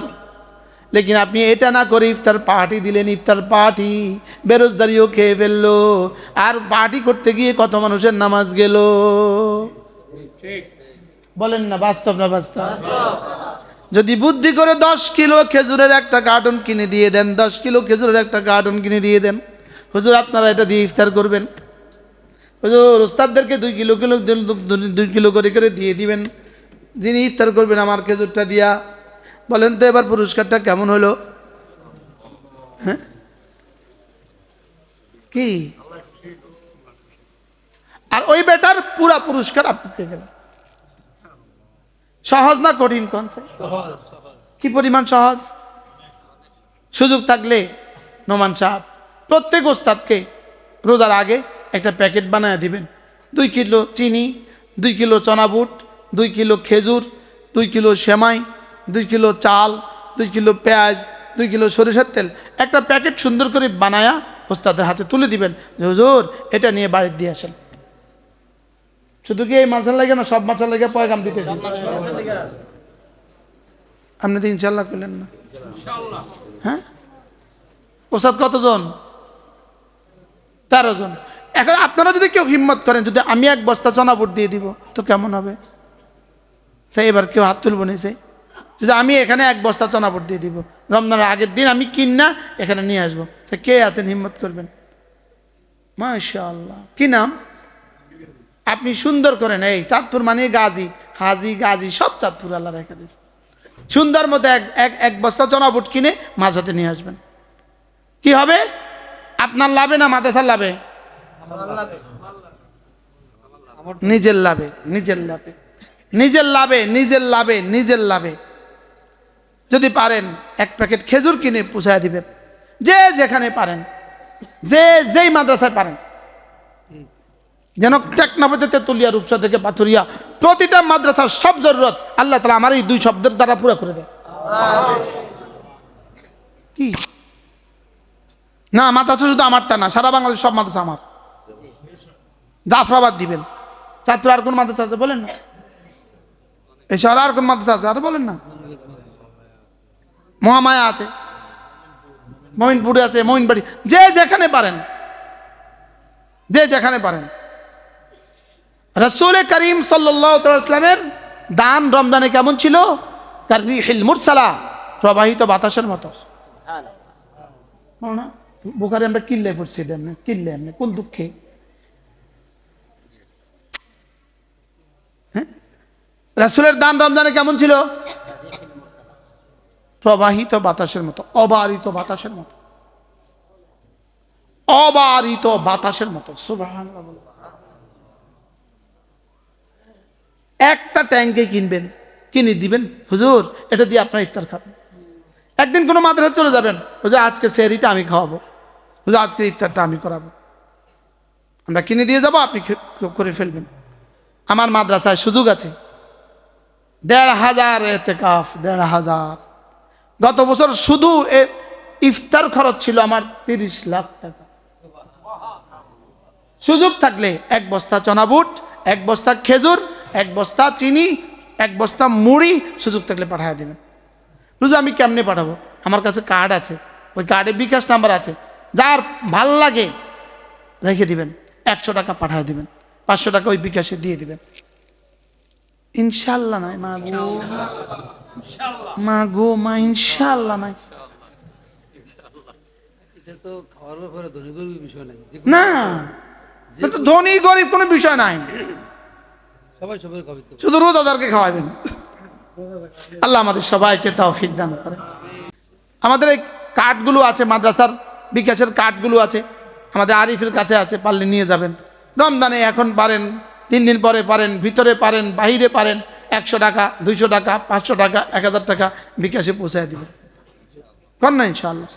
লেকিন আপনি এটা না করে ইফতার পার্টি দিলেন, ইফতার পার্টি বেরোজগারিও খেয়ে ফেললো, আর পার্টি করতে গিয়ে কত মানুষের নামাজ গেল। বলেন না বাস্তব না বাস্তব? যদি বুদ্ধি করে 10 কিলো খেজুরের একটা কার্টন কিনে দিয়ে দেন, 10 কিলো খেজুরের একটা কার্টন কিনে দিয়ে দেন, হুজুর আপনারা এটা দিয়ে ইফতার করবেন, হুজুর ওস্তাদদেরকে 2 কিলো করে দিয়ে দিবেন, যিনি ইফতার করবেন আমার খেজুরটা দিয়া। বলেন তো এবার পুরস্কারটা কেমন হলো? হ্যাঁ কি? আর ওই বেটার পুরা পুরস্কার আপনি পেয়ে গেলেন। সহজ না কঠিন? কোন কি পরিমাণ সহজ? সুযোগ থাকলে নোমান সাহেব প্রত্যেক ওস্তাদকে রোজার আগে একটা প্যাকেট বানায় দিবেন, 2 কিলো চিনি, 2 কিলো চনা বুট, 2 কিলো খেজুর, 2 কিলো সেমাই, 2 কিলো চাল, 2 কিলো পেঁয়াজ, 2 কিলো সরিষার তেল, একটা প্যাকেট সুন্দর করে বানায়া ওস্তাদের হাতে তুলে দিবেন যে হুজুর এটা নিয়ে বাড়িতে দিয়ে আসেন। শুধু কি এই মাছের লাগে না, সব মাছের লাগে পয়গাম দিতেছি। আপনি তো ইনশাল্লাহ করলেন না। হ্যাঁ, ওস্তাদ কতজন? 13 জন। এখন আপনারা যদি কেউ হিম্মত করেন, যদি আমি 1 বস্তা চনা বুট দিয়ে দিব তো কেমন হবে? সেই এবার কেউ হাত তুলব না। সেই যদি আমি এখানে 1 বস্তা চনা বুট দিয়ে দিব, রমজানের আগের দিন আমি কিনা এখানে নিয়ে আসবো, সে কে আছেন হিম্মত করবেন? মাশাআল্লাহ। কি নাম? আপনি সুন্দর করেন। এই চাঁদপুর মানে গাজী, হাজি গাজী সব চাঁদপুর আল্লাহ রেখে দিয়েছে। সুন্দর মতো এক বস্তা চনা বুট কিনে মাঝাতে নিয়ে আসবেন। কি হবে? আপনার লাভে না মাদ্রাসার লাভে? নিজের লাভে, নিজের লাভে, নিজের লাভে, নিজের লাভে, নিজের লাভে। যদি পারেন 1 প্যাকেট খেজুর কিনে পুষায় দিবেন, যে যেখানে পারেন, যেই মাদ্রাসায় পারেন। যেন টেকনাফতে, তেতুলিয়া, রূপসা থেকে পাথুরিয়া প্রতিটা মাদ্রাসার সব জরুরত আল্লাহ তাআলা আমার এই 2 শব্দের দ্বারা পুরো করে দেয়। কি না, মাদ্রাসা শুধু আমারটা না, সারা বাংলাদেশ সব মাদ্রাসা আমার। জাফরাবাদ দিবেন। চাঁদপুর আর কোন মাদ্রাসা আছে বলেন না? এই শহরে আর কোন মাদ্রাসা আছে আর বলেন না? মহামায়া আছে, মঈনপুরে আছে, মঈনবাড়ি, যে যেখানে পারেন, যে যেখানে পারেন। রাসূল করিম সাল্লাল্লাহু আলাইহি ওয়াসাল্লামের দান রমজানে কেমন ছিল? কাররিহিল মুরসালা, প্রবাহিত বাতাসের মতো। না বুখারী আমরা কিল্লে পড়ছি, কিল্লে এমনি কোন দুঃখে? হ্যাঁ, রাসূলের দান রমজানে কেমন ছিল? প্রবাহিত বাতাসের মতো, অবারিত বাতাসের মতো, অবারিত বাতাসের মতো। সুবহানাল্লাহ। একটা ট্যাঙ্কে কিনবেন, কিনে দিবেন, হুজুর এটা দিয়ে আপনার ইফতার খাবেন। একদিন কোনো মাদ্রাসা চলে যাবেন, হুজুর আজকে সেহরিটা আমি খাওয়াবো, হুজুর আজকে ইফতারটা আমি করাবো। আমরা কিনে দিয়ে যাব, আপনি করে ফেলবেন। আমার মাদ্রাসায় সুযোগ আছে, 1,500 এতেকাফ, 1,500। গত বছর শুধু ইফতার খরচ ছিল আমার 30 লাখ টাকা। সুযোগ থাকলে 1 বস্তা চনা বুট, 1 বস্তা খেজুর, 1 বস্তা চিনি, 1 বস্তা মুড়ি সুযোগ থাকলে পাঠিয়ে দেবেন। বুঝলো আমি কেমনে পাঠাবো? আমার কাছে কার্ড আছে, ওই কার্ডে বিকাশ নাম্বার আছে, যার ভাল লাগে রেখে দিবেন, 100 টাকা পাঠিয়ে দিবেন, 500 টাকা ওই বিকাশে দিয়ে দিবেন। ইনশাল্লাহ নাই মা গো, মা গো মা, ইনশাল্লাহ নাই। এটা তো খাওয়ার ব্যাপারে ধনী গরিবের বিষয় নাই, না এটা তো ধনী গরিব কোনো বিষয় নাই, সবাই সবাই খাবে তো। শুধু রোজাদারকে খাওয়াবেন। আল্লাহ আমাদের সবাইকে তৌফিক দান করে। আমাদের এই কার্ডগুলো আছে, মাদ্রাসার বিকাশের কার্ডগুলো আছে, আমাদের আরিফের কাছে আছে, পারলে নিয়ে যাবেন। রমজানে এখন পারেন, 3 দিন পরে পারেন, ভিতরে পারেন, বাহিরে পারেন, 100 টাকা, 200 টাকা, 500 টাকা, 1000 টাকা বিকাশে পৌঁছায় দিবেন। কর না ইনশাআল্লাহ।